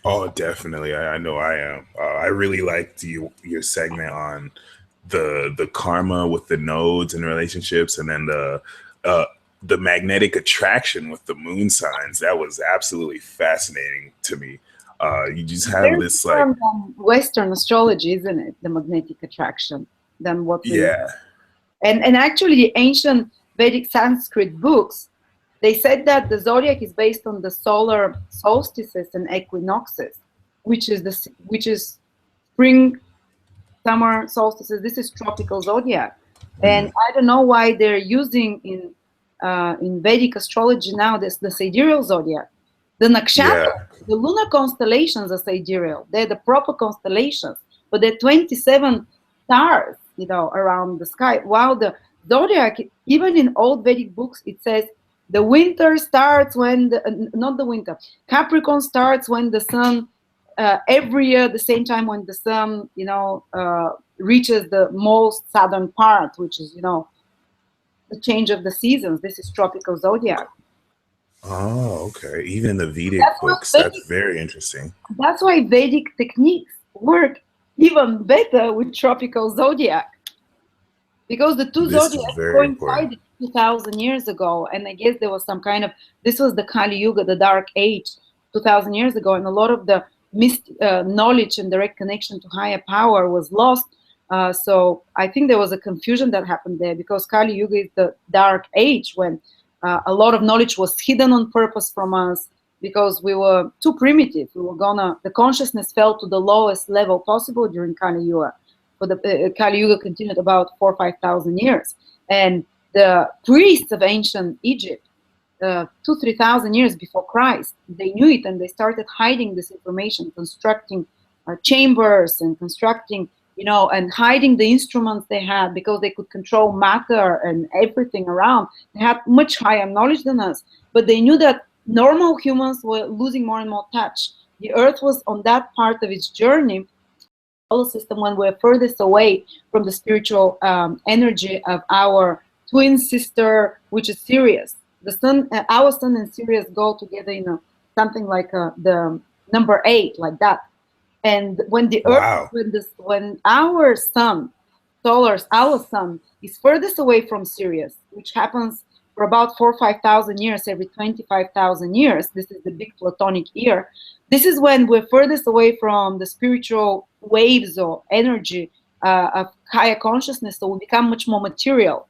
Oh, definitely. I know I am. I really liked your segment on the karma with the nodes and relationships, and then uh, the magnetic attraction with the moon signs. That was absolutely fascinating to me. You just have
Very
this like,
different than Western astrology, isn't it? The magnetic attraction than what we,
yeah,
and actually the ancient Vedic Sanskrit books, they said that the zodiac is based on the solar solstices and equinoxes, which is spring, summer solstices. This is tropical zodiac, and I don't know why they're using in Vedic astrology now this the sidereal zodiac. The
yeah.
nakshatra, the lunar constellations are sidereal. They're the proper constellations, but they're 27 stars, around the sky. While the zodiac, even in old Vedic books, it says the winter starts when not the winter. Capricorn starts when the sun every year, the same time when the sun, reaches the most southern part, which is, the change of the seasons. This is tropical zodiac.
Oh, okay. Even in the
That's
Vedic
why
books, that's
Vedic,
very interesting.
that's why Vedic techniques work even better with tropical zodiac, because the two
This is
zodiacs
very important.
coincided 2,000 years ago, and I guess there was some kind of, this was the Kali Yuga, the dark age, 2,000 years ago, and a lot of the knowledge and direct connection to higher power was lost. So I think there was a confusion that happened there, because Kali Yuga is the dark age when a lot of knowledge was hidden on purpose from us, because we were too primitive. The consciousness fell to the lowest level possible during Kali Yuga. For the Kali Yuga continued about 4,000 or 5,000 years, and the priests of ancient Egypt, 2,000 or 3,000 years before Christ, they knew it, and they started hiding this information, constructing chambers and constructing, and hiding the instruments they had, because they could control matter and everything around. They had much higher knowledge than us, but they knew that normal humans were losing more and more touch. The Earth was on that part of its journey, solar system, when we're furthest away from the spiritual energy of our twin sister, which is Sirius. The sun, our sun and Sirius go together in something like the number 8, like that. And when the Earth,
Wow.
when our sun, our sun is furthest away from Sirius, which happens for about 4,000 or 5,000 years, every 25,000 years. This is the big Platonic year. This is when we're furthest away from the spiritual waves or energy of higher consciousness, so we become much more material.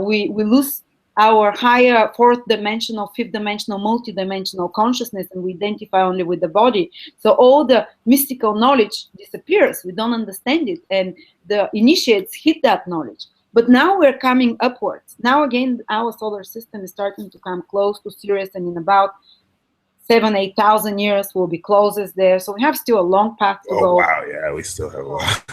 We lose our higher fourth dimensional, fifth dimensional, multi-dimensional consciousness, and we identify only with the body. So all the mystical knowledge disappears. We don't understand it, and the initiates hit that knowledge. But now we're coming upwards. Now again, our solar system is starting to come close to Sirius, and in about 7,000 or 8,000 years we'll be closest there. So we have still a long path to
Oh,
go.
wow. Yeah, we still have a lot.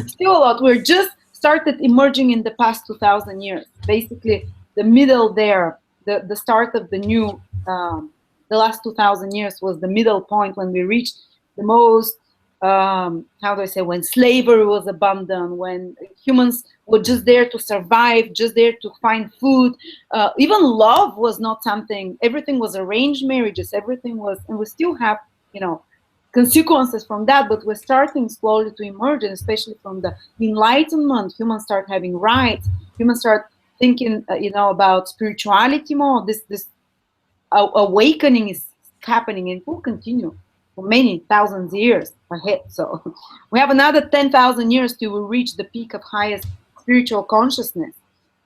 Still a lot. We're just started emerging in the past 2,000 years. Basically, the middle there, the start of the new, the last 2,000 years was the middle point when we reached the most, how do I say, when slavery was abandoned, when humans were just there to survive, just there to find food. Even love was not something, everything was arranged marriages, everything was, and we still have, consequences from that, but we're starting slowly to emerge, and especially from the enlightenment, humans start having rights, humans start thinking, about spirituality more. This awakening is happening, and will continue for many thousands of years ahead. So we have another 10,000 years to reach the peak of highest spiritual consciousness.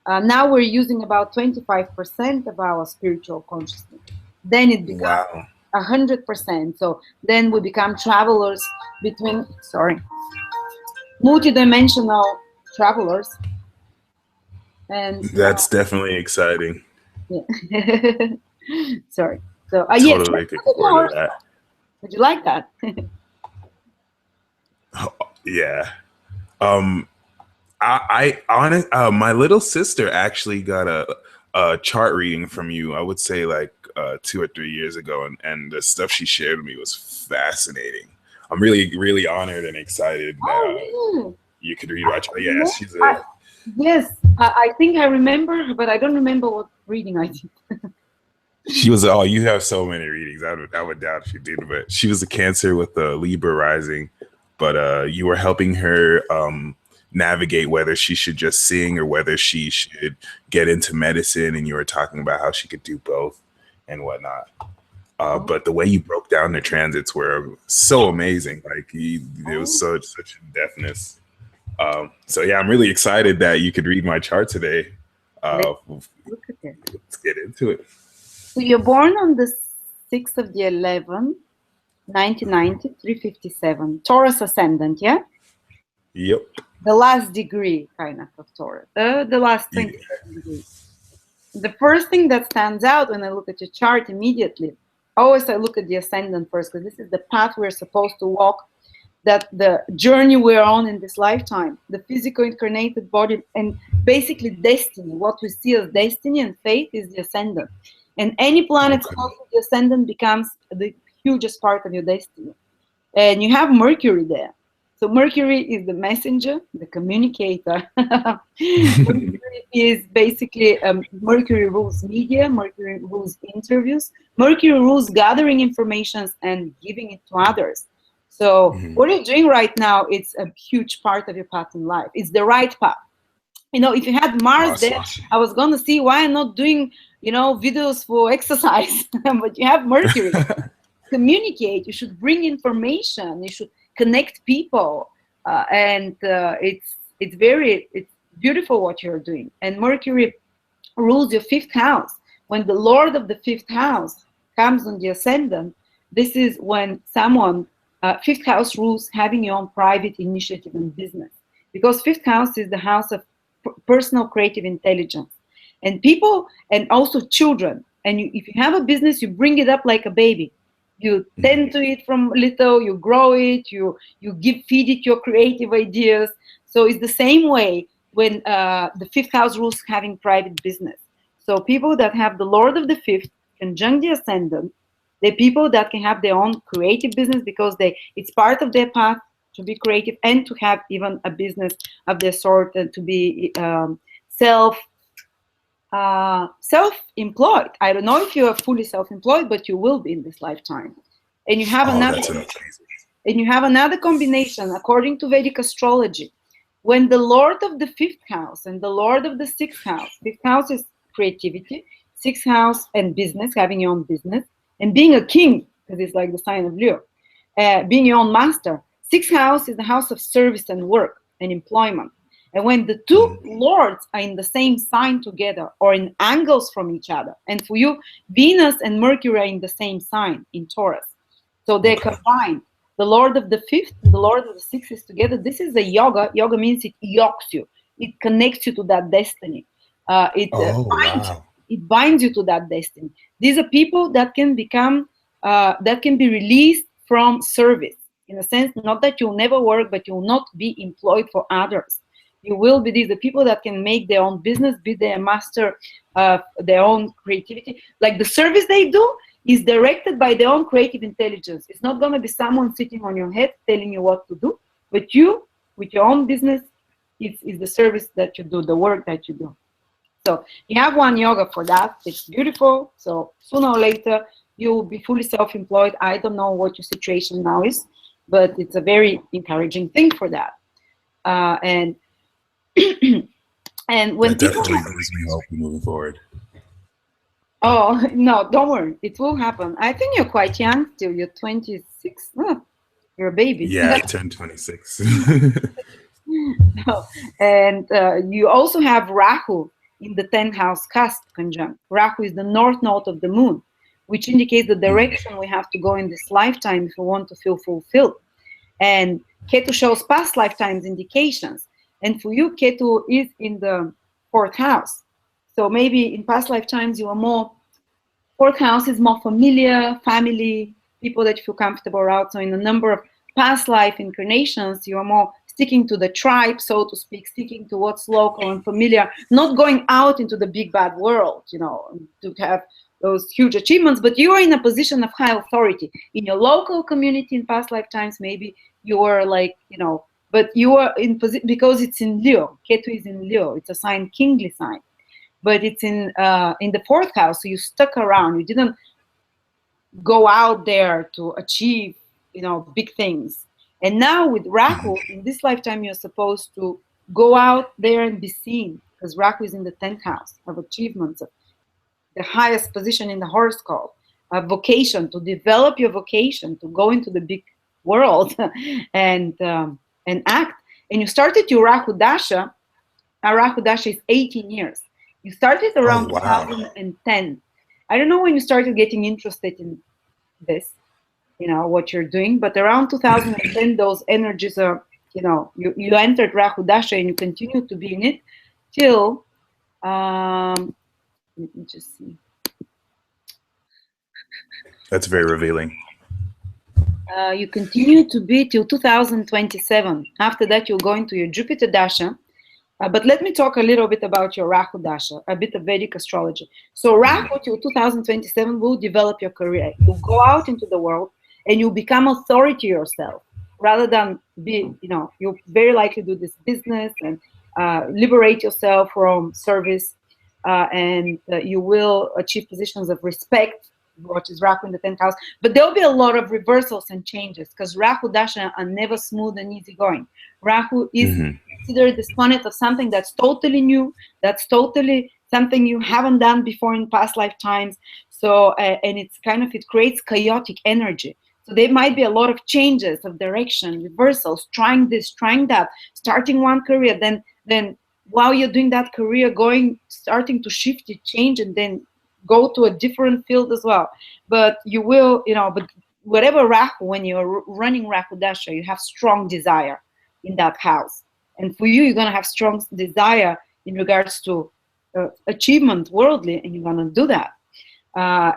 Now we're using about 25% of our spiritual consciousness. Then it becomes
Wow.
100%. So then we become travelers between, multidimensional travelers. And
That's definitely exciting.
yeah. Sorry. So yes,
Totally looking forward to that.
would you like that?
Yeah. Um, my little sister actually got a chart reading from you. I would say like 2 or 3 years ago, and the stuff she shared with me was fascinating. I'm really, really honored and excited
Oh,
that
really?
you could read my chart. Yeah,
No,
she's a
yes, I think I remember, but I don't remember what reading I did.
she was. Oh, you have so many readings. I would doubt if you did, but she was a Cancer with the Libra rising. But you were helping her navigate whether she should just sing or whether she should get into medicine, and you were talking about how she could do both and whatnot.
Oh,
But the way you broke down the transits were so amazing. Like there was
oh,
such deftness. So yeah, I'm really excited that you could read my chart today.
let's
Uh,
look at it.
let's get into it.
So you're born on the 6th of the 11th, 1990, 3:57. Taurus ascendant, yeah?
Yep.
The last degree, kind of Taurus. The last
Yeah.
27 degrees. The first thing that stands out when I look at your chart immediately, always I look at the ascendant first, because this is the path we're supposed to walk, that the journey we're on in this lifetime, the physical incarnated body, and basically destiny. What we see as destiny and fate is the ascendant. And any planet
Okay.
close to the ascendant becomes the hugest part of your destiny. And you have Mercury there. So Mercury is the messenger, the communicator. Mercury is basically Mercury rules media, Mercury rules interviews, Mercury rules gathering information and giving it to others. So what you're doing right now, it's a huge part of your path in life. It's the right path. You know, if you had Mars
Awesome.
there, I was going to see why I'm not doing, videos for exercise. But you have Mercury. Communicate, you should bring information, you should connect people, and it's beautiful what you're doing. And Mercury rules your fifth house. When the Lord of the fifth house comes on the ascendant, this is when someone fifth house rules having your own private initiative and business, because fifth house is the house of personal creative intelligence, and people, and also children. And if you have a business, you bring it up like a baby. You tend to it from little, you grow it, you feed it your creative ideas. So it's the same way when the fifth house rules having private business. So people that have the Lord of the fifth conjunct the ascendant, they're people that can have their own creative business, because it's part of their path to be creative and to have even a business of their sort, and to be self-employed. I don't know if you are fully self-employed, but you will be in this lifetime. And you have
Oh,
another
that's amazing.
and you have another combination according to Vedic astrology. When the Lord of the fifth house and the Lord of the sixth house is creativity, sixth house and business, having your own business, and being a king, because it's like the sign of Leo, being your own master. Sixth house is the house of service and work and employment. And when the two lords are in the same sign together or in angles from each other, and for you, Venus and Mercury are in the same sign in Taurus. So they're combined. The Lord of the fifth and the Lord of the sixth is together. This is a yoga. Yoga means it yokes you. It connects you to that destiny. It binds you to that destiny. These are people that can become, that can be released from service. In a sense, not that you'll never work, but you'll not be employed for others. You will be these the people that can make their own business, be their master of their own creativity. Like the service they do is directed by their own creative intelligence. It's not going to be someone sitting on your head telling you what to do, but you, with your own business, is the service that you do, the work that you do. So you have one yoga for that. It's beautiful. So sooner or later, you will be fully self-employed. I don't know what your situation now is, but it's a very encouraging thing for that. And when
that definitely gives me hope moving forward.
Oh, no, don't worry. It will happen. I think you're quite young still. You're 26. Oh, you're a baby.
Yeah, I turned 26.
And you also have Rahu in the 10th house cusp conjunct. Rahu is the north node of the moon, which indicates the direction we have to go in this lifetime if we want to feel fulfilled. And Ketu shows past lifetimes indications. And for you, Ketu is in the 4th house. So maybe in past lifetimes, you are more, 4th house is more familiar, family, people that you feel comfortable around. So in a number of past life incarnations, you are more sticking to the tribe, so to speak, sticking to what's local and familiar, not going out into the big bad world, to have those huge achievements, but you are in a position of high authority in your local community in past lifetimes. Maybe you are like, but you are in position because it's in Leo. Ketu is in Leo. It's a sign, kingly sign, but it's in the fourth house. So you stuck around. You didn't go out there to achieve, big things. And now with Rahu, in this lifetime, you're supposed to go out there and be seen, because Rahu is in the 10th house of achievements, the highest position in the horoscope, a vocation, to develop your vocation, to go into the big world and act. And you started your Rahu Dasha. Our Rahu Dasha is 18 years. You started around 2010. I don't know when you started getting interested in this, what you're doing, but around 2010, those energies are, you entered Rahu Dasha and you continue to be in it till, let me just see.
That's very revealing.
You continue to be till 2027. After that, you'll go into your Jupiter Dasha. But let me talk a little bit about your Rahu Dasha, a bit of Vedic astrology. So Rahu till 2027 will develop your career. You'll go out into the world and you'll become authority yourself, rather than be, you'll very likely do this business and liberate yourself from service, and you will achieve positions of respect, which is Rahu in the 10th house. But there'll be a lot of reversals and changes, because Rahu Dasha are never smooth and easygoing. Rahu is considered this planet of something that's totally new, that's totally something you haven't done before in past lifetimes. So, and it's it creates chaotic energy. So there might be a lot of changes of direction, reversals, trying this, trying that, starting one career, then while you're doing that career, starting to shift, you change, and then go to a different field as well. But you will, but whatever Rahu, when you're running Rahu Dasha, you have strong desire in that house. And for you, you're going to have strong desire in regards to achievement worldly, and you're going to do that.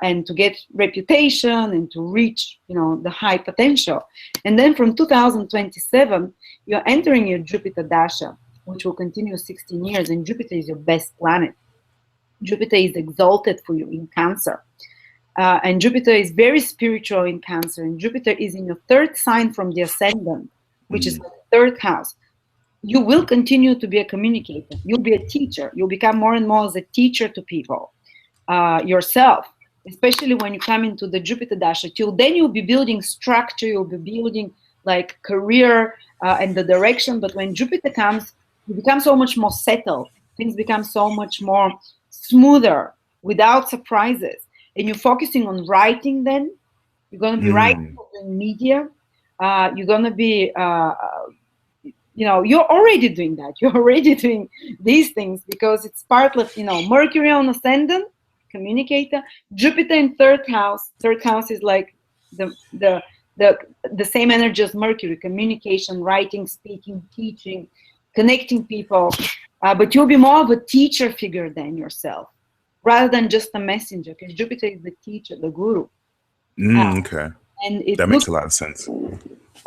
And to get reputation and to reach, the high potential. And then from 2027, you're entering your Jupiter Dasha, which will continue 16 years. And Jupiter is your best planet. Jupiter is exalted for you in Cancer. And Jupiter is very spiritual in Cancer. And Jupiter is in your third sign from the ascendant, which is the third house. You will continue to be a communicator. You'll be a teacher. You'll become more and more as a teacher to people. Yourself, especially when you come into the Jupiter Dasha. Till then, you'll be building structure, you'll be building like career and the direction. But when Jupiter comes, you become so much more settled. Things become so much more smoother, without surprises. And you're focusing on writing. Then you're going to be writing in media. You're going to be, you're already doing that. You're already doing these things, because it's part of, Mercury on ascendant, communicator, Jupiter in third house. Third house is like the same energy as Mercury, communication, writing, speaking, teaching, connecting people. But you'll be more of a teacher figure than yourself, rather than just a messenger, because Jupiter is the teacher, the guru.
Okay.
And
that makes a lot of sense.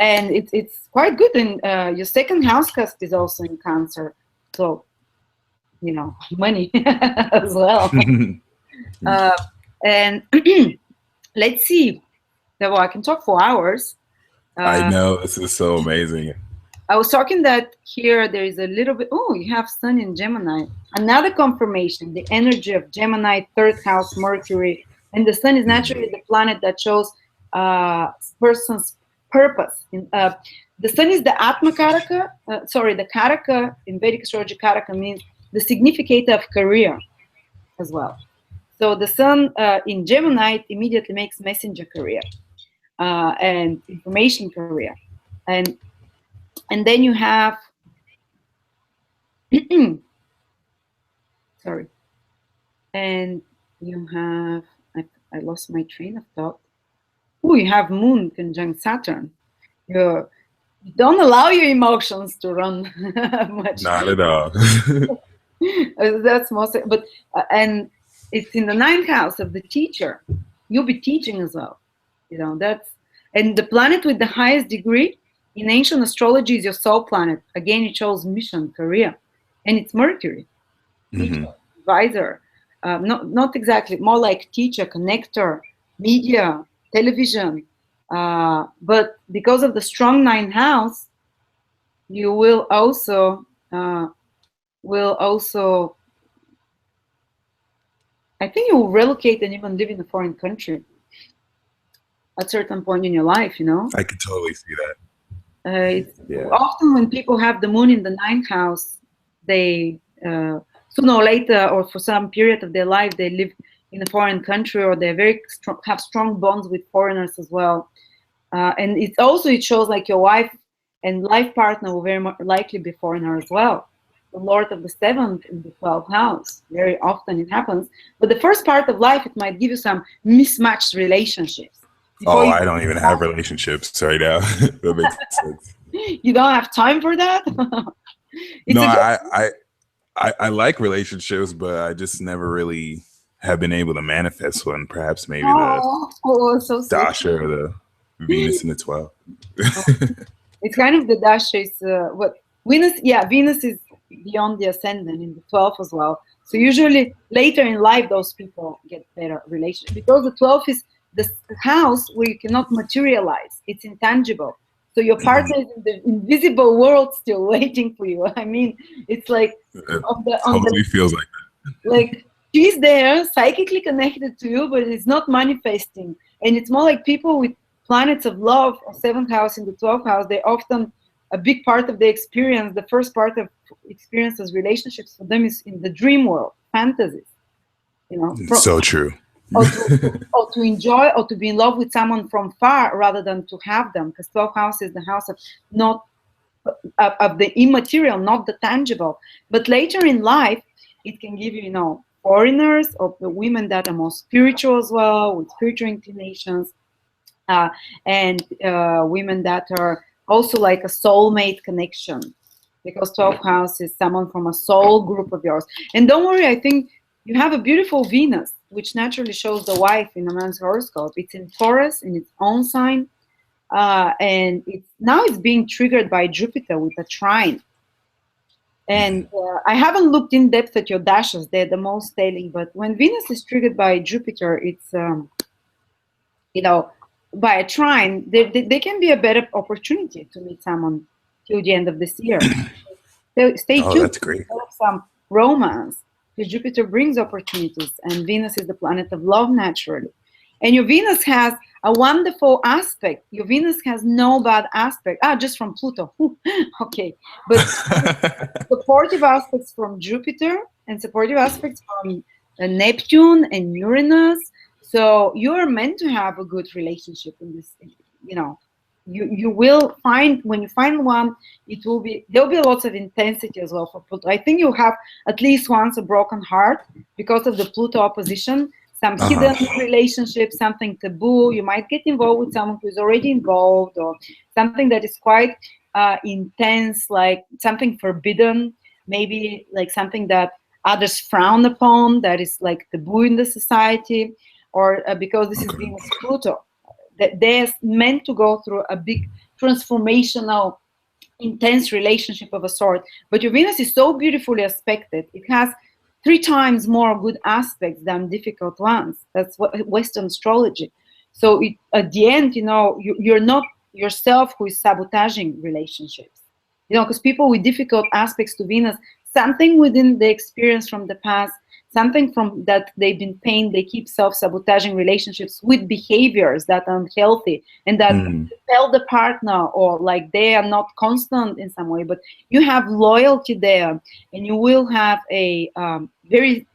And it's quite good. And your second house cast is also in Cancer. So, money as well. And let's see. Well, I can talk for hours.
I know, this is so amazing.
I was talking that here there is a little bit. Oh, you have Sun in Gemini. Another confirmation, the energy of Gemini, third house, Mercury. And the Sun is naturally the planet that shows person's purpose. The Sun is the Atma Karaka. The Karaka in Vedic astrology, Karaka means the significator of career as well. So the Sun in Gemini immediately makes messenger career and information career. And then you have, sorry, and you have, I lost my train of thought. Oh, you have Moon conjunct Saturn. You don't allow your emotions to run much.
Not at all.
That's most, but and it's in the 9th house of the teacher. You'll be teaching as well. And the planet with the highest degree in ancient astrology is your soul planet. Again, it shows mission, career, and it's Mercury, teacher, advisor. not exactly, more like teacher, connector, media, television. But because of the strong ninth house, you uh, will also, I think you will relocate and even live in a foreign country at a certain point in your life, you know.
I could totally see that.
It's
Yeah.
often when people have the moon in the ninth house, they sooner or later, or for some period of their life, they live in a foreign country, or they're very strong, have strong bonds with foreigners as well. And it's also, it shows like your wife and life partner will very much likely be foreigner as well. The Lord of the seventh in the 12th house. Very often it happens. But the first part of life, it might give you some mismatched relationships. Before
Oh,
you
I don't even have relationships right now. That makes sense.
you don't have time for that. It's
No,
a good.
I like relationships, but I just never really have been able to manifest one. Perhaps maybe the
Oh, so sweet.
Dasha or the Venus in the 12.
It's kind of the dash is what Venus. Yeah, Venus is beyond the ascendant in the 12th as well. So usually later in life, those people get better relationship because the 12th is the house where you cannot materialize. It's intangible. So your partner is in the invisible world still waiting for you. I mean, it's like
It
on the
totally feels like
like she's there psychically connected to you, but it's not manifesting. And it's more like people with planets of love or seventh house in the 12th house, they often a big part of the experience, the first part of experiences relationships for them is in the dream world, fantasies, you know,
that.
from
So true.
or to enjoy or to be in love with someone from far rather than to have them, because 12th house is the house of not of the immaterial, not the tangible. But later in life, it can give you, you know, foreigners or the women that are more spiritual as well, with spiritual inclinations, uh, and women that are also like a soulmate connection. Because 12th house is someone from a soul group of yours. And don't worry, I think you have a beautiful Venus, which naturally shows the wife in a man's horoscope. It's in Taurus in its own sign, and it's being triggered by Jupiter with a trine. And I haven't looked in depth at your dashes; they're the most telling. But when Venus is triggered by Jupiter, it's you know, by a trine, they can be a better opportunity to meet someone till the end of this year. So stay
Oh,
tuned.
that's great.
Develop some romance because Jupiter brings opportunities, and Venus is the planet of love naturally. And your Venus has a wonderful aspect. Your Venus has no bad aspect. Just from Pluto. Okay, but supportive aspects from Jupiter and supportive aspects from Neptune and Uranus. So you're meant to have a good relationship in this, you know. You will find when you find one, it will be there'll be lots of intensity as well for Pluto. I think you have at least once a broken heart because of the Pluto opposition, some hidden relationship, something taboo. You might get involved with someone who's already involved, or something that is quite intense, like something forbidden, maybe like something that others frown upon, that is like taboo in the society, or because this is Venus Pluto, that they're meant to go through a big transformational intense relationship of a sort. But your Venus is so beautifully aspected. It has 3 times more good aspects than difficult ones. That's what Western astrology. So at the end, you know, you're not yourself who is sabotaging relationships. You know, because people with difficult aspects to Venus, something within the experience from the past, something from that they've been pained, they keep self-sabotaging relationships with behaviors that are unhealthy and that tell the partner, or like they are not constant in some way, but you have loyalty there, and you will have a very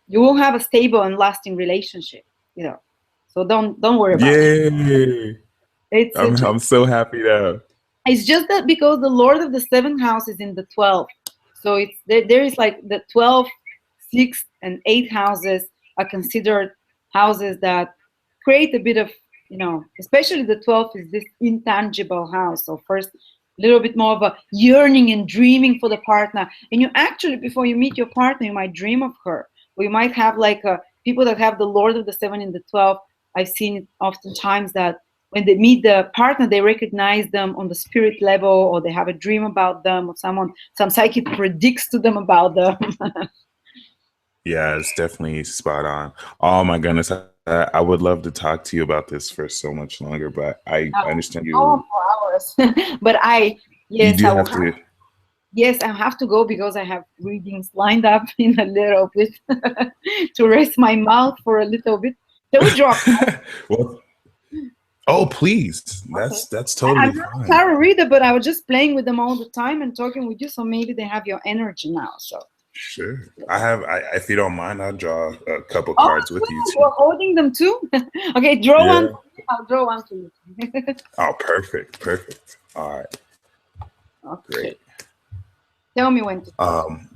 you will have a stable and lasting relationship, you know. So don't worry about it.
Yay!
it's
I'm so happy now.
it's just that because the Lord of the seventh house is in the 12th, so it's there is like the 12th, 6th, and 8th houses are considered houses that create a bit of, you know, especially the 12th is this intangible house. So first, a little bit more of a yearning and dreaming for the partner, and you actually before you meet your partner, you might dream of her, or you might have like people that have the Lord of the seven in the 12th. I've seen it oftentimes that when they meet the partner, they recognize them on the spirit level, or they have a dream about them, or some psychic predicts to them about them.
Yeah, it's definitely spot on. Oh my goodness, I would love to talk to you about this for so much longer, but I
Uh,
understand
oh,
you.
4 hours. But
You
yes,
do
I will
have
have,
to.
yes, I have to go because I have readings lined up in a little bit to rest my mouth for a little bit. Shall we drop?
Well, oh please,
Okay.
that's
I'm
totally
not a
fine.
tarot reader, but I was just playing with them all the time and talking with you, so maybe they have your energy now. So,
Sure. If you don't mind, I'll draw a couple
oh,
cards with you
yeah,
too.
you're holding them too. Okay, draw one.
Yeah.
For me. I'll draw one for you.
Oh, perfect. Perfect. All right.
Okay,
Great.
tell me when to start.
Um,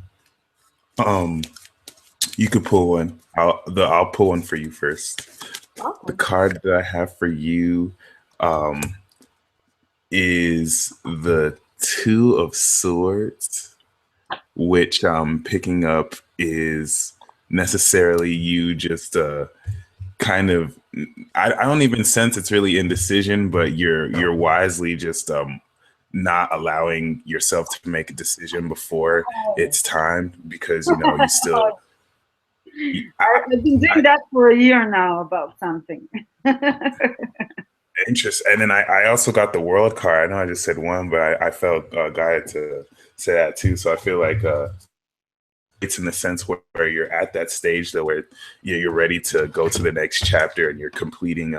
um, you could pull one. I'll pull one for you first. The
Okay.
card that I have for you, um, is the Two of Swords, which I'm picking up is necessarily you just kind of I don't even sense it's really indecision, but you're wisely just not allowing yourself to make a decision before
Oh.
it's time because you know you still
I've been
I
doing that for a year now about something.
interest and then I also got the world card. I know I just said one, but I felt guided to say that too. So I feel like it's in the sense where you're at that stage though where you're ready to go to the next chapter and you're completing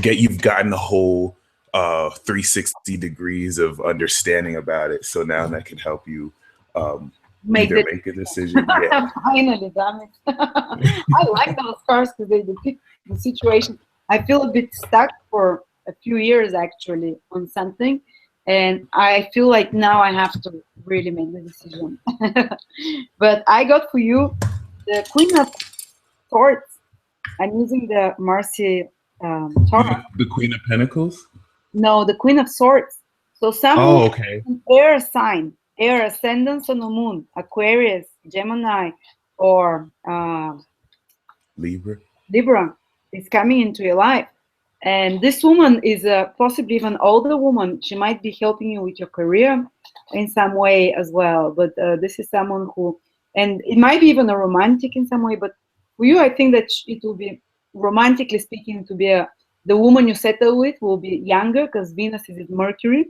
you've gotten the whole 360 degrees of understanding about it, so now that can help you um,
Make
either
the
make a decision. Yeah.
finally, damn it. I like those cars because they depict the situation. I feel a bit stuck for a few years actually on something, and I feel like now I have to really make the decision. But I got for you the Queen of Swords. I'm using the Marcy Tarot.
The Queen of Pentacles.
No, the Queen of Swords. So someone,
Oh, okay.
an air sign, air ascendance on the moon, Aquarius, Gemini, or
Libra.
Libra is coming into your life. And this woman is possibly even older woman. She might be helping you with your career in some way as well. But this is someone who, and it might be even a romantic in some way. But for you, I think that it will be, romantically speaking, to be the woman you settle with will be younger because Venus is with Mercury.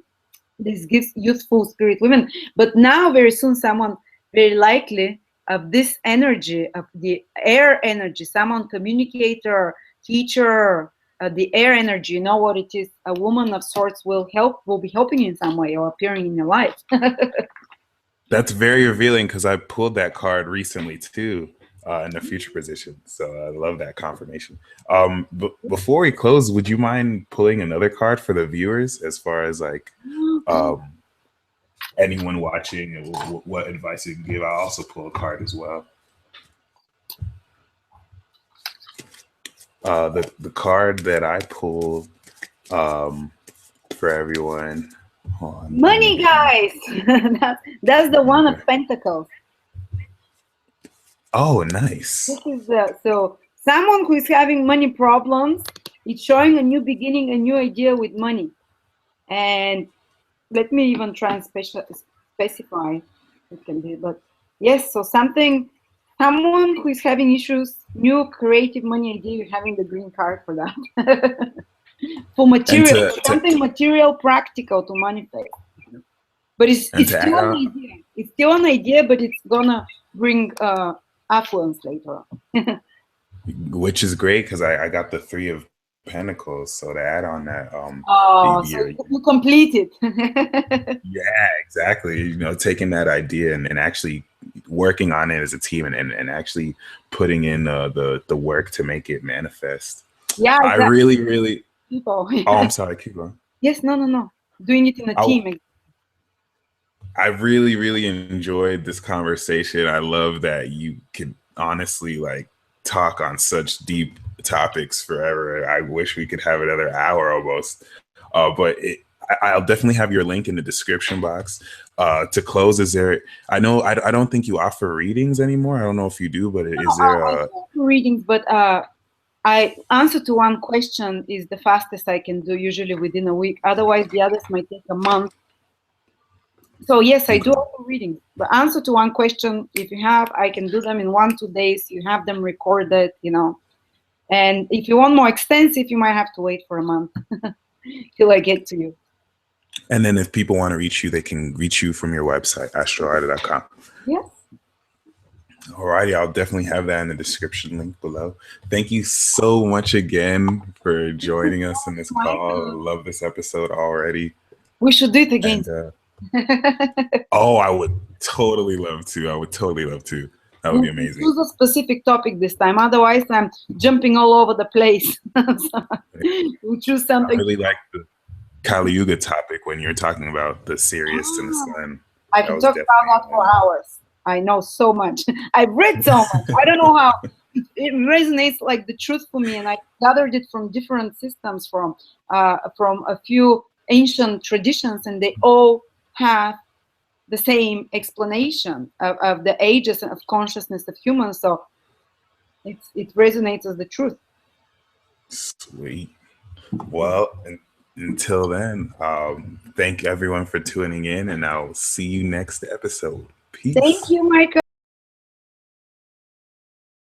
This gives youthful spirit women. But now, very soon, someone very likely of this energy, of the air energy, someone communicator, teacher, the air energy, you know what it is. A woman of sorts will be helping you in some way or appearing in your life.
That's very revealing because I pulled that card recently too, in the future position. So I love that confirmation. Before we close, would you mind pulling another card for the viewers as far as like um, anyone watching and what advice you can give? I'll also pull a card as well. The card that I pulled for everyone. Hold on, let me
Money,
get my.
guys. That's the one of
Okay.
Pentacles.
Oh, nice.
This is so someone who is having money problems. It's showing a new beginning, a new idea with money. And let me even try and specify it can be, but yes, so someone who is having issues, new creative money idea, you're having the green card for that. For
And
material,
to,
for
to
something material, practical to manifest. But
and
it's
to
still
add
an
on,
idea. It's still an idea, but it's gonna bring affluence later on.
which is great because I got the Three of Pentacles. So to add on that,
Oh, so
you're
you complete it.
yeah, exactly. You know, taking that idea and actually working on it as a team and actually putting in the work to make it manifest.
Yeah,
I
exactly.
really, really.
People.
Oh, I'm sorry. Keep going.
Yes, no, no, no. Doing it in a
I
team.
I really, really enjoyed this conversation. I love that you could honestly like talk on such deep topics forever. I wish we could have another hour almost. I'll definitely have your link in the description box. To close, is there? I don't think you offer readings anymore. I don't know if you do, but
No,
is there
I
a?
do readings, but I answer to one question is the fastest I can do, usually within a week. Otherwise, the others might take a month. So yes, I do
Okay.
auto readings. The answer to one question, if you have, I can do them in 1-2 days. You have them recorded, And if you want more extensive, you might have to wait for a month till I get to you.
And then if people want to reach you, they can reach you from your website, astrolada.com.
Yes.
Alrighty, I'll definitely have that in the description link below. Thank you so much again for joining us in this call. I
Michael.
love this episode already.
We should do it again.
And oh, I would totally love to. I would totally love to. That would be amazing.
Choose a specific topic this time. Otherwise, I'm jumping all over the place. So we'll choose
I
something.
really like the Kali Yuga topic when you're talking about the Sirius and the sun.
I can talk about that for hours. I know so much. I've read so much. I don't know how it resonates like the truth for me, and I gathered it from different systems, from a few ancient traditions, and they all have the same explanation of the ages of consciousness of humans. So it resonates as the truth.
Sweet. Well, until then, thank everyone for tuning in, and I'll see you next episode. Peace.
Thank you, Michael.